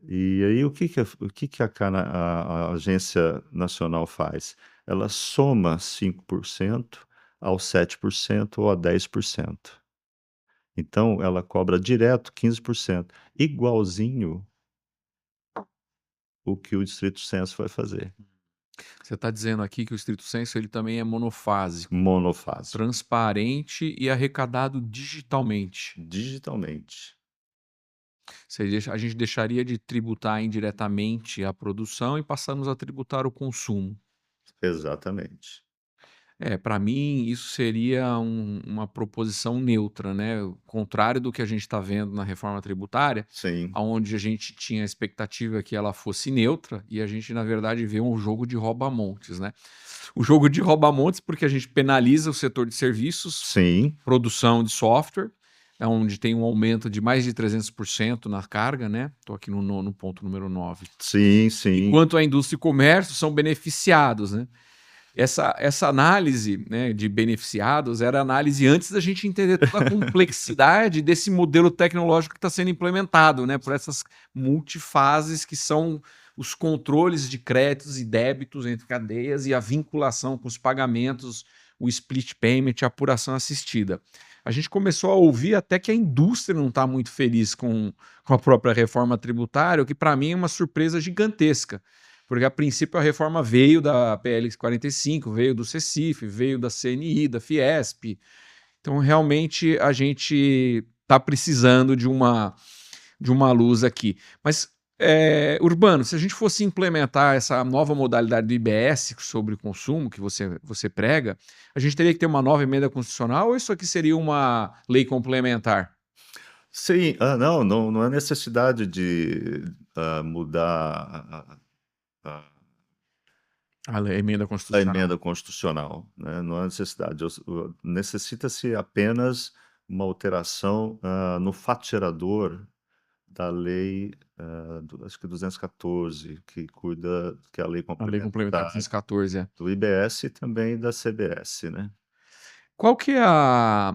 [SPEAKER 2] E aí o que que a agência nacional faz? Ela soma 5% ao 7% ou a 10%. Então ela cobra direto 15%, igualzinho o que o Distrito Censo vai fazer,
[SPEAKER 1] Você está dizendo aqui que o estrito sensu ele também é monofásico,
[SPEAKER 2] monofásico,
[SPEAKER 1] transparente e arrecadado digitalmente.
[SPEAKER 2] digitalmente.
[SPEAKER 1] A gente deixaria de tributar indiretamente a produção e passamos a tributar o consumo.
[SPEAKER 2] Exatamente.
[SPEAKER 1] Para mim, isso seria uma proposição neutra, né? O contrário do que a gente está vendo na reforma tributária,
[SPEAKER 2] Sim,
[SPEAKER 1] onde a gente tinha a expectativa que ela fosse neutra e a gente, na verdade, vê um jogo de rouba-montes, né? O jogo de rouba-montes porque a gente penaliza o setor de serviços,
[SPEAKER 2] sim,
[SPEAKER 1] produção de software, onde tem um aumento de mais de 300% na carga, né? Estou aqui no ponto número 9.
[SPEAKER 2] sim, sim,
[SPEAKER 1] Enquanto a indústria e comércio são beneficiados, né? Essa análise, né, de beneficiados era análise antes da gente entender toda a complexidade desse modelo tecnológico que está sendo implementado, né, por essas multifases que são os controles de créditos e débitos entre cadeias e a vinculação com os pagamentos, o split payment, a apuração assistida. A gente começou a ouvir até que a indústria não está muito feliz com a própria reforma tributária, o que para mim é uma surpresa gigantesca. Porque a princípio a reforma veio da PL 45, veio do CECIF, veio da CNI, da Fiesp. Então, realmente, a gente está precisando de uma luz aqui. Mas, Urbano, se a gente fosse implementar essa nova modalidade do IBS sobre o consumo que você prega, a gente teria que ter uma nova emenda constitucional ou isso aqui seria uma lei complementar?
[SPEAKER 2] sim. Não, não é necessidade de mudar
[SPEAKER 1] A emenda
[SPEAKER 2] a
[SPEAKER 1] constitucional.
[SPEAKER 2] emenda constitucional, né? Não há necessidade. Necessita-se apenas uma alteração no fato gerador da lei, acho que 214, que é a lei
[SPEAKER 1] A lei complementar
[SPEAKER 2] complementar
[SPEAKER 1] 214, é.
[SPEAKER 2] do IBS e também da CBS, né?
[SPEAKER 1] Qual que é a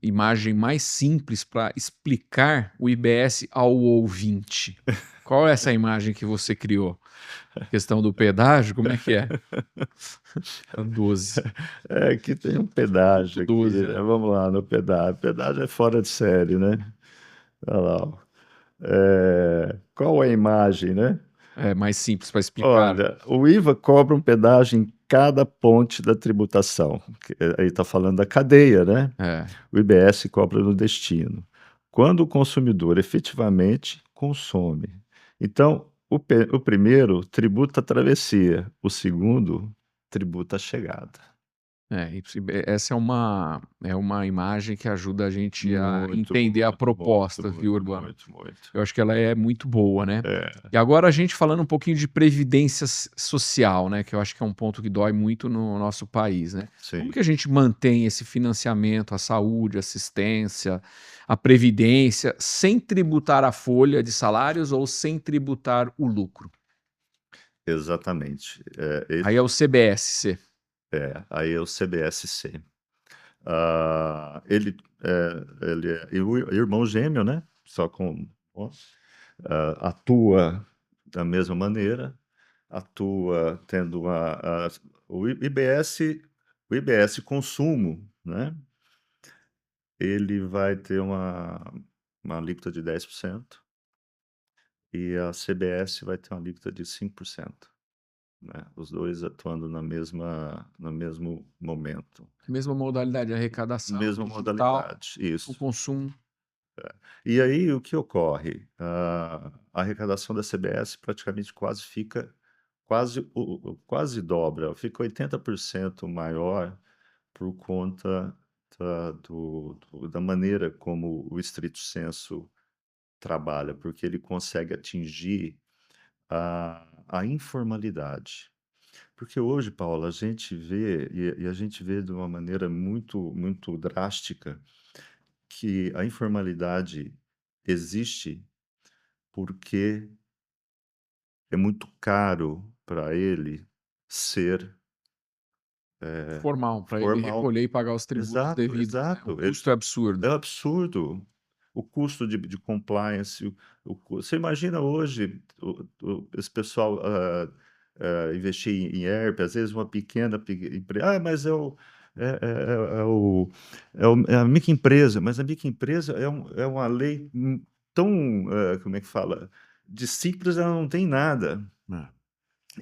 [SPEAKER 1] imagem mais simples para explicar o IBS ao ouvinte? Qual é essa imagem que você criou? Questão do pedágio, como é que é? É 12.
[SPEAKER 2] É que tem um
[SPEAKER 1] Ponto
[SPEAKER 2] pedágio aqui,
[SPEAKER 1] 12,
[SPEAKER 2] né?
[SPEAKER 1] é.
[SPEAKER 2] Vamos lá no pedágio. Pedágio é fora de série, né? Olha lá, ó. Qual é a imagem, né?
[SPEAKER 1] É mais simples para explicar.
[SPEAKER 2] Olha, o IVA cobra um pedágio em cada ponte da tributação. Aí está falando da cadeia, né?
[SPEAKER 1] É,
[SPEAKER 2] O IBS cobra no destino. Quando o consumidor efetivamente consome. Então, o primeiro tributa a travessia, o segundo tributa a chegada.
[SPEAKER 1] essa é uma imagem que ajuda a gente a
[SPEAKER 2] Muito,
[SPEAKER 1] entender a
[SPEAKER 2] muito, muito,
[SPEAKER 1] proposta, viu,
[SPEAKER 2] muito,
[SPEAKER 1] Urbano?
[SPEAKER 2] muito, muito.
[SPEAKER 1] Eu acho que ela é muito boa, né?
[SPEAKER 2] É,
[SPEAKER 1] E agora a gente falando um pouquinho de previdência social, né? Que eu acho que é um ponto que dói muito no nosso país, né? Como
[SPEAKER 2] sim.
[SPEAKER 1] que a gente mantém esse financiamento, a saúde, a assistência, a previdência, sem tributar a folha de salários ou sem tributar o lucro?
[SPEAKER 2] Exatamente.
[SPEAKER 1] Aí é o CBSC.
[SPEAKER 2] Aí é o CBSC. Ele é irmão gêmeo, né? Só com ó, atua da mesma maneira, atua tendo o IBS consumo, né? ele vai ter uma alíquota de 10% e a CBS vai ter uma alíquota de 5%, né? Os dois atuando no mesmo momento,
[SPEAKER 1] Mesma modalidade de arrecadação,
[SPEAKER 2] mesma
[SPEAKER 1] digital,
[SPEAKER 2] modalidade,
[SPEAKER 1] o
[SPEAKER 2] isso.
[SPEAKER 1] consumo.
[SPEAKER 2] E aí o que ocorre? A arrecadação da CBS praticamente quase dobra, fica 80% maior por conta da maneira como o estrito senso trabalha, porque ele consegue atingir a informalidade. Porque hoje, Paula, a gente vê, e a gente vê de uma maneira muito drástica, que a informalidade existe porque é muito caro para ele ser
[SPEAKER 1] Formal, para ele
[SPEAKER 2] formal.
[SPEAKER 1] recolher e pagar os tributos
[SPEAKER 2] Exato,
[SPEAKER 1] devidos, né. O
[SPEAKER 2] exato.
[SPEAKER 1] custo é absurdo.
[SPEAKER 2] É um absurdo. O custo de compliance, você imagina hoje esse pessoal investir em ERP, às vezes uma pequena empresa, mas é, é, é o, é a microempresa, mas a microempresa é uma lei tão, como é que fala, de simples ela não tem nada.
[SPEAKER 1] É.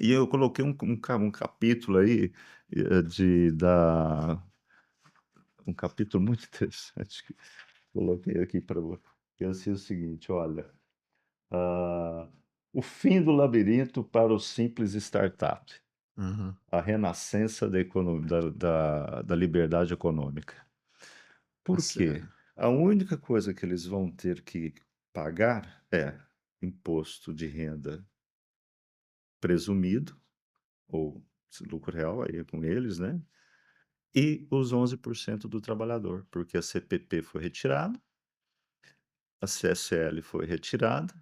[SPEAKER 2] E eu coloquei um capítulo aí um capítulo muito interessante que coloquei aqui para você. Pensei o seguinte, olha, ah, o fim do labirinto para o simples startup,
[SPEAKER 1] Uhum.
[SPEAKER 2] a renascença da liberdade econômica.
[SPEAKER 1] Tá
[SPEAKER 2] Por quê?
[SPEAKER 1] certo.
[SPEAKER 2] A única coisa que eles vão ter que pagar é imposto de renda presumido, ou lucro real, aí é com eles, né? E os 11% do trabalhador, porque a CPP foi retirada, a CSL foi retirada,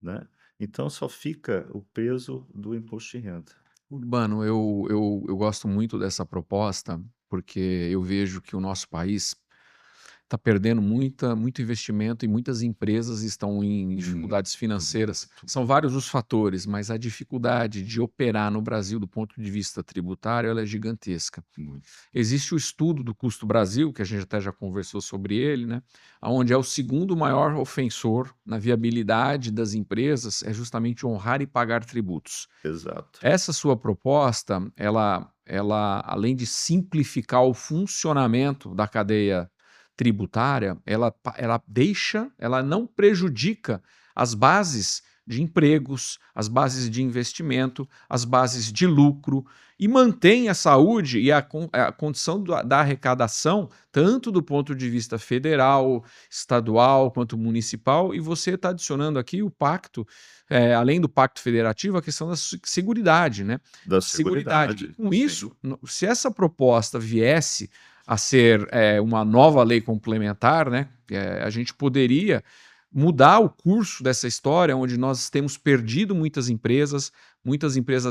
[SPEAKER 2] né? Então só fica o peso do imposto de renda.
[SPEAKER 1] Urbano, eu gosto muito dessa proposta, porque eu vejo que o nosso país está perdendo muito investimento e muitas empresas estão em dificuldades
[SPEAKER 2] Muito,
[SPEAKER 1] financeiras.
[SPEAKER 2] muito,
[SPEAKER 1] São vários os fatores, mas a dificuldade de operar no Brasil do ponto de vista tributário, ela é gigantesca.
[SPEAKER 2] muito.
[SPEAKER 1] Existe o estudo do Custo Brasil, que a gente até já conversou sobre ele, né? Onde é o segundo maior ofensor na viabilidade das empresas é justamente honrar e pagar tributos.
[SPEAKER 2] Exato.
[SPEAKER 1] Essa sua proposta, ela além de simplificar o funcionamento da cadeia tributária, ela não prejudica as bases de empregos, as bases de investimento, as bases de lucro e mantém a saúde e a condição da arrecadação, tanto do ponto de vista federal, estadual, quanto municipal, e você está adicionando aqui o pacto além do pacto federativo, a questão da seguridade, né?
[SPEAKER 2] Da
[SPEAKER 1] A seguridade. E
[SPEAKER 2] seguridade,
[SPEAKER 1] com
[SPEAKER 2] sim.
[SPEAKER 1] isso, se essa proposta viesse a ser uma nova lei complementar, né? A gente poderia mudar o curso dessa história, onde nós temos perdido muitas empresas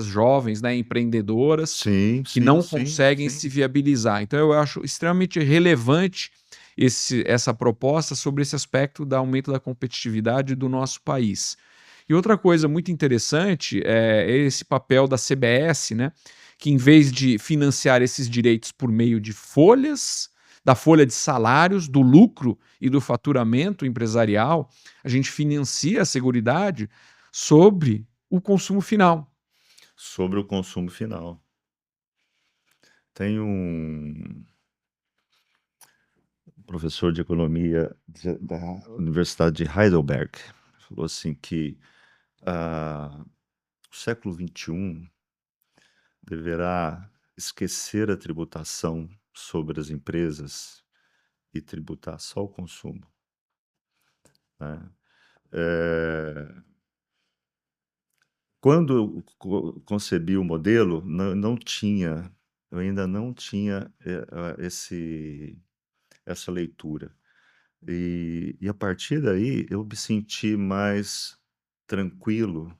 [SPEAKER 1] jovens, né, empreendedoras,
[SPEAKER 2] Sim,
[SPEAKER 1] que
[SPEAKER 2] sim,
[SPEAKER 1] não
[SPEAKER 2] sim,
[SPEAKER 1] conseguem se
[SPEAKER 2] sim.
[SPEAKER 1] viabilizar. Então, eu acho extremamente relevante essa proposta sobre esse aspecto do aumento da competitividade do nosso país. E outra coisa muito interessante é esse papel da CBS, né, que em vez de financiar esses direitos por meio de folhas, da folha de salários, do lucro e do faturamento empresarial, a gente financia a seguridade sobre o consumo final.
[SPEAKER 2] Sobre o consumo final. Tem um professor de economia da Universidade de Heidelberg, falou assim que o século XXI deverá esquecer a tributação sobre as empresas e tributar só o consumo, né? Eh, Quando eu concebi o modelo, não tinha, eu ainda não tinha essa leitura. E a partir daí eu me senti mais tranquilo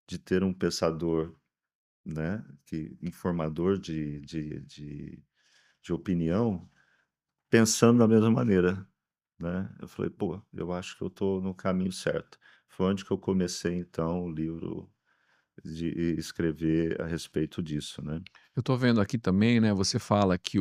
[SPEAKER 2] de ter um pensador, né, informador de opinião, pensando da mesma maneira, né? Eu falei, pô, eu acho que eu estou no caminho certo. Foi onde que eu comecei, então, o livro de escrever a respeito disso, né?
[SPEAKER 1] Eu estou vendo aqui também, né? Você fala que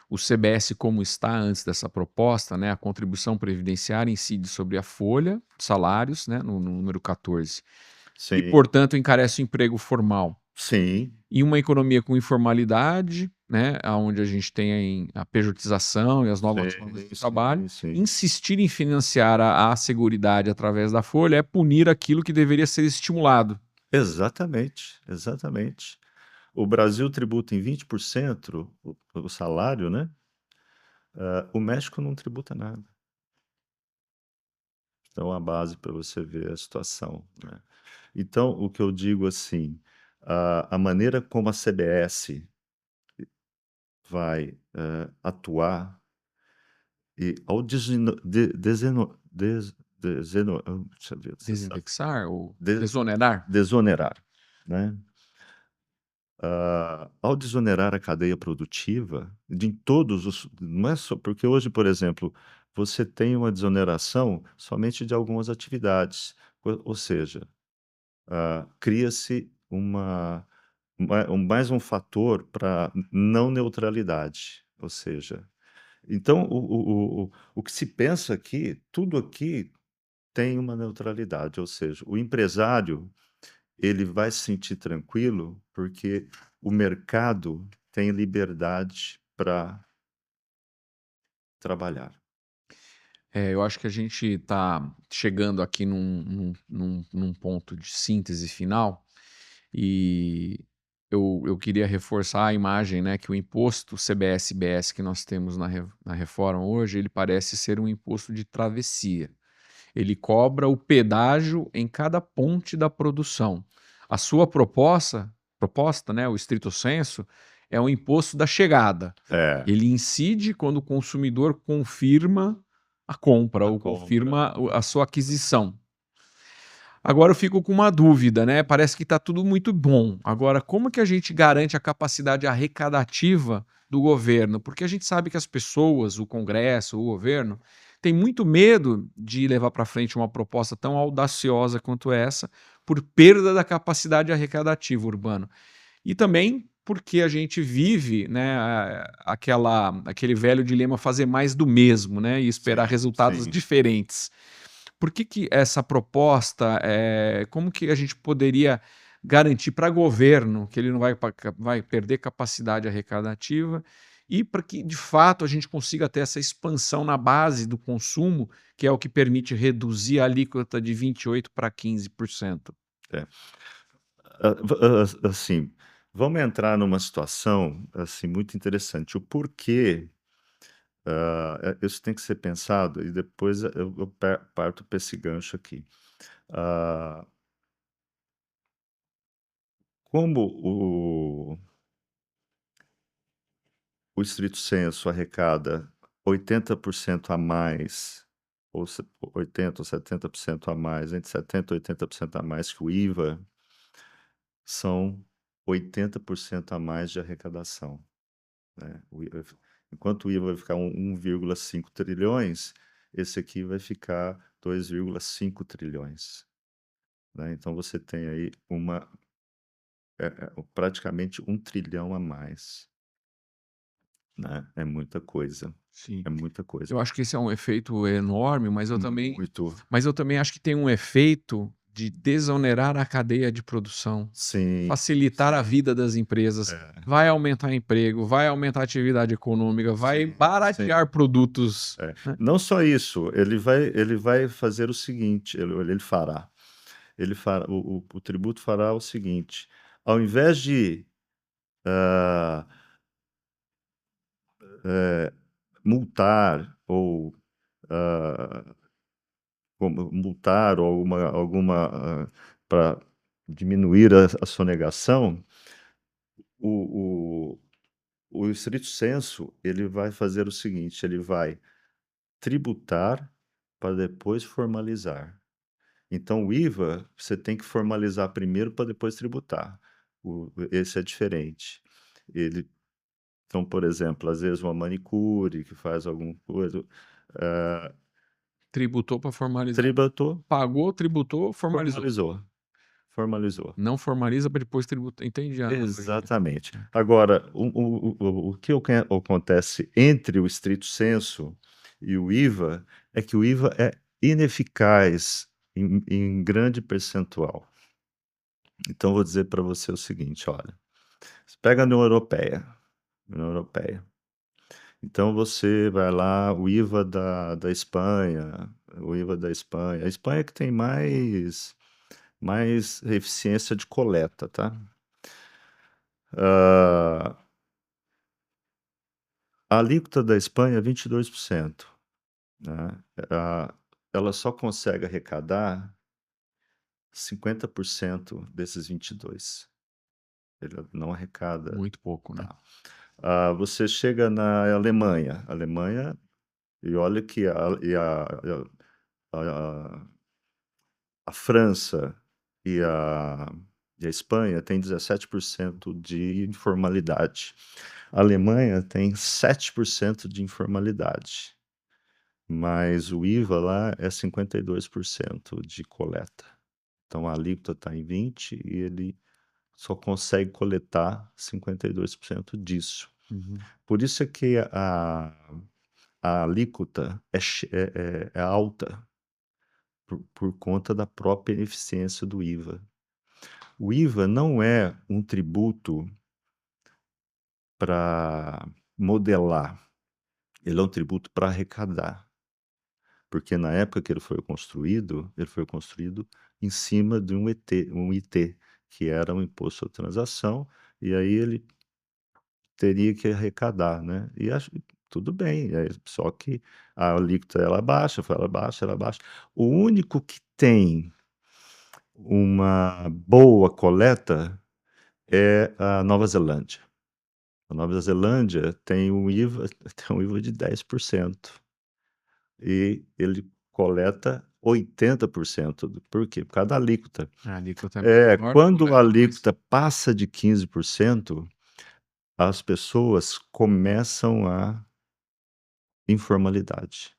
[SPEAKER 1] O CBS, como está antes dessa proposta, né, a contribuição previdenciária incide sobre a folha de salários, né, no número 14, e,
[SPEAKER 2] Sim,
[SPEAKER 1] portanto, encarece o emprego formal.
[SPEAKER 2] sim,
[SPEAKER 1] Em uma economia com informalidade, né, onde a gente tem a pejotização e as novas formas
[SPEAKER 2] sim,
[SPEAKER 1] de trabalho,
[SPEAKER 2] sim, sim.
[SPEAKER 1] insistir em financiar a seguridade através da folha é punir aquilo que deveria ser estimulado.
[SPEAKER 2] Exatamente, exatamente. O Brasil tributa em 20% o salário, né? O México não tributa nada. Então, a base para você ver a situação, né? Então, o que eu digo assim, a maneira como a CBS vai atuar e ao deixa eu ver,
[SPEAKER 1] Desindexar ou
[SPEAKER 2] de-
[SPEAKER 1] desonerar?
[SPEAKER 2] desonerar, né? Ao desonerar a cadeia produtiva, de todos os. Não é só. Porque hoje, por exemplo, você tem uma desoneração somente de algumas atividades. Ou seja, cria-se mais um fator para não neutralidade. Ou seja, então o que se pensa aqui, tudo aqui tem uma neutralidade. Ou seja, o empresário ele vai se sentir tranquilo porque o mercado tem liberdade para trabalhar.
[SPEAKER 1] Eu acho que a gente está chegando aqui num ponto de síntese final e eu queria reforçar a imagem, né, que o imposto CBS-BS que nós temos na reforma hoje, ele parece ser um imposto de travessia. Ele cobra o pedágio em cada ponte da produção. A sua proposta, né, o estrito sensu, é o imposto da chegada.
[SPEAKER 2] É,
[SPEAKER 1] Ele incide quando o consumidor confirma a compra
[SPEAKER 2] a
[SPEAKER 1] ou
[SPEAKER 2] compra.
[SPEAKER 1] confirma a sua aquisição. Agora eu fico com uma dúvida, né? Parece que está tudo muito bom. Agora, como que a gente garante a capacidade arrecadativa do governo? Porque a gente sabe que as pessoas, o Congresso, o governo, tem muito medo de levar para frente uma proposta tão audaciosa quanto essa, por perda da capacidade arrecadativa urbana. E também porque a gente vive, né, aquele velho dilema fazer mais do mesmo, né, e esperar
[SPEAKER 2] Sim,
[SPEAKER 1] resultados
[SPEAKER 2] sim.
[SPEAKER 1] diferentes. Por que essa proposta, como que a gente poderia garantir para governo que ele não vai perder capacidade arrecadativa e para que, de fato, a gente consiga ter essa expansão na base do consumo, que é o que permite reduzir a alíquota de 28% para 15%?
[SPEAKER 2] É. Assim, vamos entrar numa situação assim muito interessante. O porquê isso tem que ser pensado e depois eu parto para esse gancho aqui. Ah, como o estrito sensu arrecada 80% a mais, ou 80 ou 70% a mais, entre 70% e 80% a mais que o IVA, são 80% a mais de arrecadação, né? Enquanto o IVA vai ficar 1,5 trilhões, esse aqui vai ficar 2,5 trilhões, né? Então você tem aí praticamente 1 trilhão a mais, né? É muita coisa,
[SPEAKER 1] Sim.
[SPEAKER 2] é muita coisa.
[SPEAKER 1] Eu acho que esse é um efeito enorme,
[SPEAKER 2] Muito.
[SPEAKER 1] mas eu também acho que tem um efeito de desonerar a cadeia de produção,
[SPEAKER 2] Sim,
[SPEAKER 1] facilitar a
[SPEAKER 2] sim.
[SPEAKER 1] vida das empresas,
[SPEAKER 2] É,
[SPEAKER 1] vai aumentar emprego, vai aumentar a atividade econômica, vai
[SPEAKER 2] sim, sim.
[SPEAKER 1] baratear produtos,
[SPEAKER 2] É.
[SPEAKER 1] né?
[SPEAKER 2] Não só isso, ele vai fazer o seguinte, ele fará. O tributo fará o seguinte: ao invés de ah, multar ou ah, multar ou alguma para diminuir a sonegação, o, o estrito sensu ele vai fazer o seguinte: ele vai tributar para depois formalizar. Então, o IVA, você tem que formalizar primeiro para depois tributar. Esse é diferente. Ele, então, por exemplo, às vezes uma manicure que faz alguma coisa, ah,
[SPEAKER 1] Tributou para formalizar.
[SPEAKER 2] tributou,
[SPEAKER 1] Pagou, tributou, formalizou.
[SPEAKER 2] formalizou. Formalizou.
[SPEAKER 1] Não formaliza para depois tributar. Entendi a analogia.
[SPEAKER 2] Exatamente. Agora, o que acontece entre o estrito sensu e o IVA é que o IVA é ineficaz em grande percentual. Então, vou dizer para você o seguinte, olha, você pega a União Europeia, então você vai lá, o IVA da Espanha, o IVA da Espanha, a Espanha é que tem mais eficiência de coleta, tá? A alíquota da Espanha é 22%, né? Ela só consegue arrecadar 50% desses 22%. Ele não arrecada.
[SPEAKER 1] Muito pouco, né?
[SPEAKER 2] Você chega na Alemanha, e olha que a França e a Espanha têm 17% de informalidade. A Alemanha tem 7% de informalidade, mas o IVA lá é 52% de coleta. Então a alíquota está em 20% e ele só consegue coletar 52% disso.
[SPEAKER 1] Uhum.
[SPEAKER 2] Por isso é que a alíquota é alta, por conta da própria eficiência do IVA. O IVA não é um tributo para modelar, ele é um tributo para arrecadar. Porque na época que ele foi construído em cima de um IT, que era um imposto à transação, e aí ele teria que arrecadar, né? E acho tudo bem, só que a alíquota ela baixa, ela baixa, ela baixa. O único que tem uma boa coleta é a Nova Zelândia. A Nova Zelândia tem um IVA de 10%. E ele coleta 80%. Por quê? Por causa da alíquota.
[SPEAKER 1] A alíquota é menor,
[SPEAKER 2] Quando a
[SPEAKER 1] coleta mais.
[SPEAKER 2] alíquota passa de 15%, as pessoas começam a informalidade.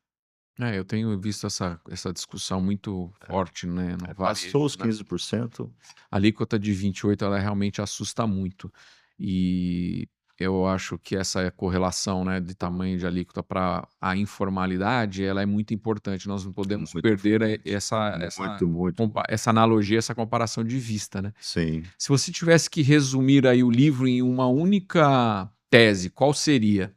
[SPEAKER 1] Eu tenho visto essa discussão muito forte, né, no
[SPEAKER 2] Passou os
[SPEAKER 1] varejo, né?
[SPEAKER 2] 15%,
[SPEAKER 1] A alíquota de 28, ela realmente assusta muito. E eu acho que essa correlação, né, de tamanho de alíquota para a informalidade, ela é muito importante. Nós não podemos
[SPEAKER 2] muito
[SPEAKER 1] perder
[SPEAKER 2] forte. Muito.
[SPEAKER 1] essa analogia, essa comparação de vista, né?
[SPEAKER 2] Sim.
[SPEAKER 1] Se você tivesse que resumir aí o livro em uma única tese, qual seria?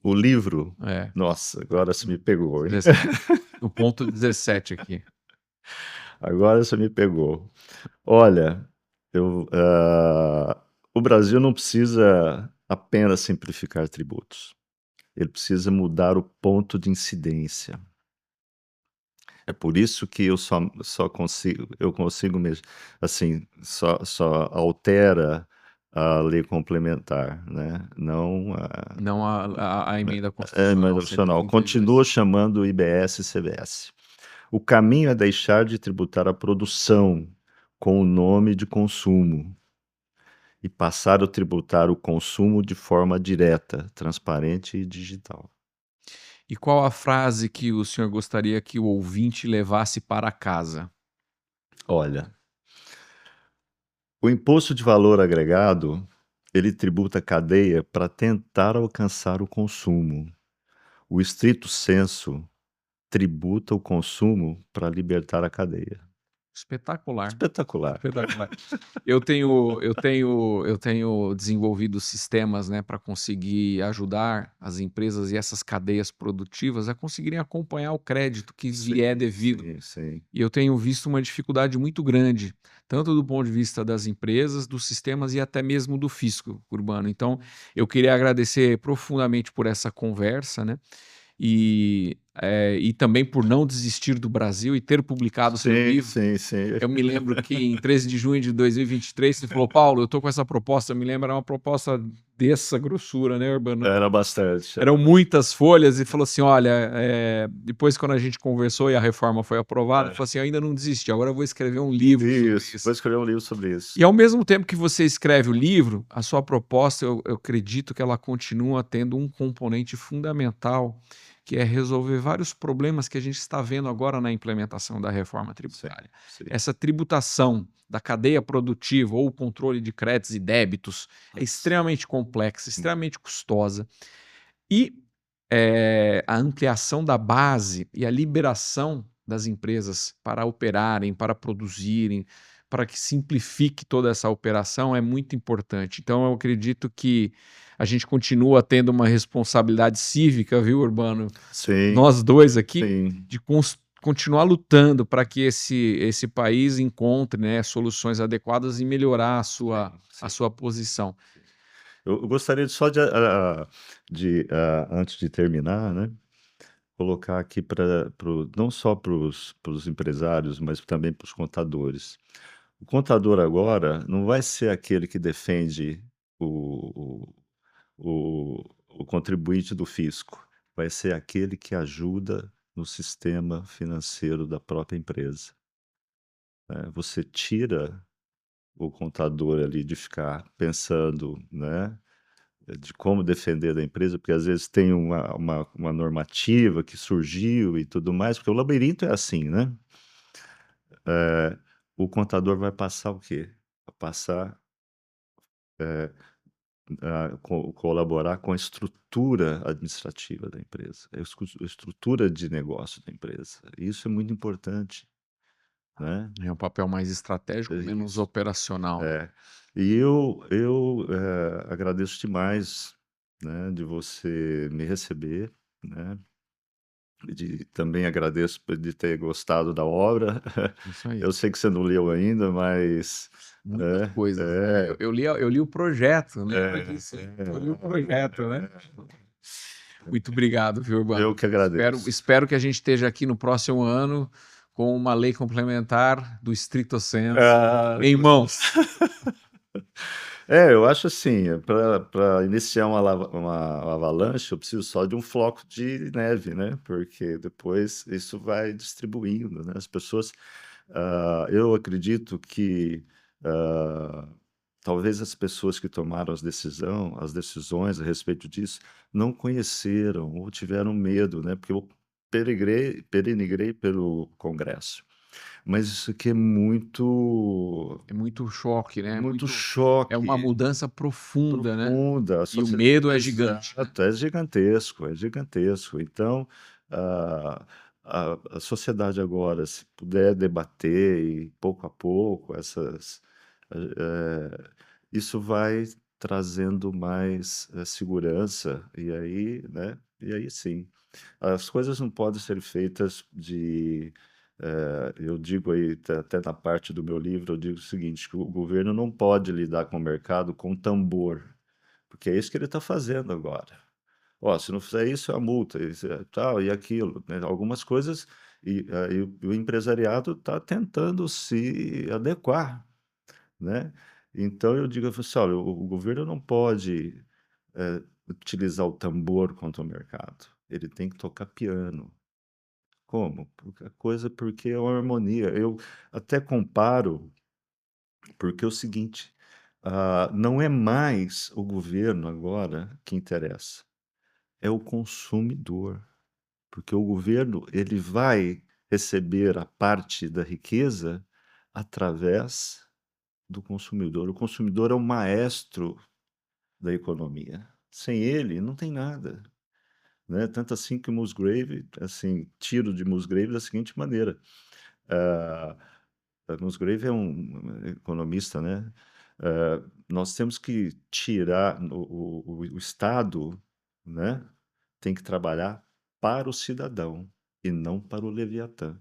[SPEAKER 2] O livro,
[SPEAKER 1] É,
[SPEAKER 2] nossa, agora você me pegou, hein?
[SPEAKER 1] 17, o ponto 17 aqui.
[SPEAKER 2] Agora você me pegou. Olha, o Brasil não precisa apenas simplificar tributos. Ele precisa mudar o ponto de incidência. É por isso que eu consigo mesmo, assim, só altera a lei complementar, né? Não
[SPEAKER 1] Não a emenda
[SPEAKER 2] emenda
[SPEAKER 1] constitucional
[SPEAKER 2] constitucional.
[SPEAKER 1] 132.
[SPEAKER 2] Continua chamando IBS e CBS. O caminho é deixar de tributar a produção com o nome de consumo e passar a tributar o consumo de forma direta, transparente e digital.
[SPEAKER 1] E qual a frase que o senhor gostaria que o ouvinte levasse para casa?
[SPEAKER 2] Olha, o imposto de valor agregado, ele tributa a cadeia para tentar alcançar o consumo. O estrito sensu tributa o consumo para libertar a cadeia.
[SPEAKER 1] Espetacular.
[SPEAKER 2] Espetacular.
[SPEAKER 1] Espetacular. Eu tenho desenvolvido sistemas, né, para conseguir ajudar as empresas e essas cadeias produtivas a conseguirem acompanhar o crédito que lhe é devido.
[SPEAKER 2] Sim.
[SPEAKER 1] E eu tenho visto uma dificuldade muito grande, tanto do ponto de vista das empresas, dos sistemas e até mesmo do fisco urbano. Então, eu queria agradecer profundamente por essa conversa, né? E também por não desistir do Brasil e ter publicado seu livro.
[SPEAKER 2] Sim.
[SPEAKER 1] Eu me lembro que em 13 de junho de 2023 você falou, Paulo, eu tô com essa proposta. Eu me lembro, era uma proposta dessa grossura, né, Urbano?
[SPEAKER 2] Era bastante.
[SPEAKER 1] Eram muitas folhas e falou assim, olha, depois quando a gente conversou e a reforma foi aprovada, falou assim, eu ainda não desisti, agora eu vou escrever um livro sobre isso.
[SPEAKER 2] Vou escrever um livro sobre isso.
[SPEAKER 1] E ao mesmo tempo que você escreve o livro, a sua proposta, eu acredito que ela continua tendo um componente fundamental, que é resolver vários problemas que a gente está vendo agora na implementação da reforma
[SPEAKER 2] Sim,
[SPEAKER 1] tributária.
[SPEAKER 2] sim.
[SPEAKER 1] Essa tributação da cadeia produtiva ou o controle de créditos e débitos é extremamente complexa, extremamente custosa. E a ampliação da base e a liberação das empresas para operarem, para produzirem, para que simplifique toda essa operação é muito importante. Então, eu acredito que a gente continua tendo uma responsabilidade cívica, viu, Urbano?
[SPEAKER 2] Sim,
[SPEAKER 1] Nós dois aqui,
[SPEAKER 2] sim.
[SPEAKER 1] de continuar lutando para que esse país encontre, né, soluções adequadas e melhorar a sua posição.
[SPEAKER 2] Eu gostaria só antes de terminar, né, colocar aqui não só para os empresários, mas também para os contadores. O contador agora não vai ser aquele que defende o, o contribuinte do fisco, vai ser aquele que ajuda no sistema financeiro da própria empresa, né? Você tira o contador ali de ficar pensando, né, de como defender da empresa, porque às vezes tem uma normativa que surgiu e tudo mais, porque o labirinto é assim, né? O contador vai passar o quê? Vai passar a colaborar com a estrutura administrativa da empresa, a estrutura de negócio da empresa. Isso é muito importante, né?
[SPEAKER 1] É um papel mais estratégico, menos
[SPEAKER 2] Isso.
[SPEAKER 1] operacional.
[SPEAKER 2] É. E eu agradeço demais, né, de você me receber, né? Também agradeço de ter gostado da obra.
[SPEAKER 1] Isso aí.
[SPEAKER 2] Eu sei que você não leu ainda, mas
[SPEAKER 1] Muitas coisas, né?
[SPEAKER 2] é,
[SPEAKER 1] Eu li o projeto, lembra
[SPEAKER 2] é,
[SPEAKER 1] disso?
[SPEAKER 2] é,
[SPEAKER 1] Eu li o projeto, né?
[SPEAKER 2] é.
[SPEAKER 1] Muito obrigado, viu,
[SPEAKER 2] Eu
[SPEAKER 1] Urbano?
[SPEAKER 2] que agradeço.
[SPEAKER 1] Espero que a gente esteja aqui no próximo ano com uma lei complementar do stricto sensu
[SPEAKER 2] Ah,
[SPEAKER 1] em mãos.
[SPEAKER 2] eu acho assim, para iniciar uma avalanche, eu preciso só de um floco de neve, né? Porque depois isso vai distribuindo, né? As pessoas, eu acredito que ah, talvez as pessoas que tomaram as decisões a respeito disso, não conheceram ou tiveram medo, né? Porque eu peregrei pelo Congresso. Mas isso aqui é muito
[SPEAKER 1] É muito choque, né?
[SPEAKER 2] muito
[SPEAKER 1] É uma
[SPEAKER 2] choque,
[SPEAKER 1] mudança profunda, né?
[SPEAKER 2] profunda. A
[SPEAKER 1] E o
[SPEAKER 2] socie
[SPEAKER 1] medo é gigante, né?
[SPEAKER 2] Exato, é gigantesco, é gigantesco. Então, a a sociedade agora, se puder debater e pouco a pouco isso vai trazendo mais, segurança, e aí, né, e aí sim. As coisas não podem ser feitas eu digo aí, até na parte do meu livro, eu digo o seguinte, que o governo não pode lidar com o mercado com tambor, porque é isso que ele está fazendo agora. Ó, se não fizer isso, é a multa, isso é tal e aquilo, né? Algumas coisas, e o empresariado está tentando se adequar, né? Então eu digo assim, olha, o governo não pode utilizar o tambor contra o mercado, ele tem que tocar piano. Como? Porque é uma harmonia. Eu até comparo, porque é o seguinte, não é mais o governo agora que interessa, é o consumidor. Porque o governo, ele vai receber a parte da riqueza através do consumidor. O consumidor é o maestro da economia. Sem ele, não tem nada, né? Tanto assim que Musgrave, assim, tiro de Musgrave da seguinte maneira: ah, Musgrave é um economista, né? Nós temos que tirar o Estado, né? Tem que trabalhar para o cidadão e não para o Leviatã.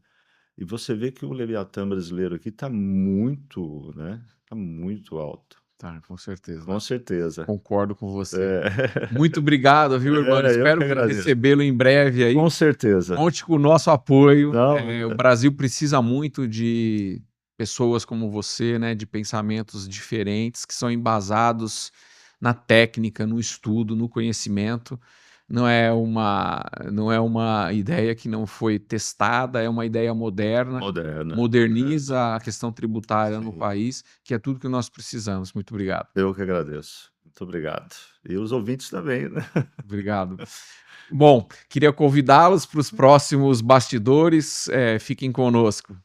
[SPEAKER 2] E você vê que o Leviatã brasileiro aqui está muito, né? Está muito alto,
[SPEAKER 1] Tá, com certeza.
[SPEAKER 2] com certeza.
[SPEAKER 1] Concordo com você.
[SPEAKER 2] É,
[SPEAKER 1] Muito obrigado, viu, Urbano?
[SPEAKER 2] eu que
[SPEAKER 1] Espero
[SPEAKER 2] agradeço.
[SPEAKER 1] recebê-lo em breve
[SPEAKER 2] Com
[SPEAKER 1] aí.
[SPEAKER 2] certeza.
[SPEAKER 1] Conte com o nosso apoio.
[SPEAKER 2] Não,
[SPEAKER 1] O Brasil precisa muito de pessoas como você, né, de pensamentos diferentes, que são embasados na técnica, no estudo, no conhecimento. Não é uma ideia que não foi testada, é uma ideia moderna,
[SPEAKER 2] moderna.
[SPEAKER 1] moderniza a questão tributária no
[SPEAKER 2] Sim.
[SPEAKER 1] país, que é tudo que nós precisamos. Muito obrigado.
[SPEAKER 2] Eu que agradeço. Muito obrigado. E os ouvintes também, né?
[SPEAKER 1] Obrigado. Bom, queria convidá-los para os próximos bastidores. Fiquem conosco.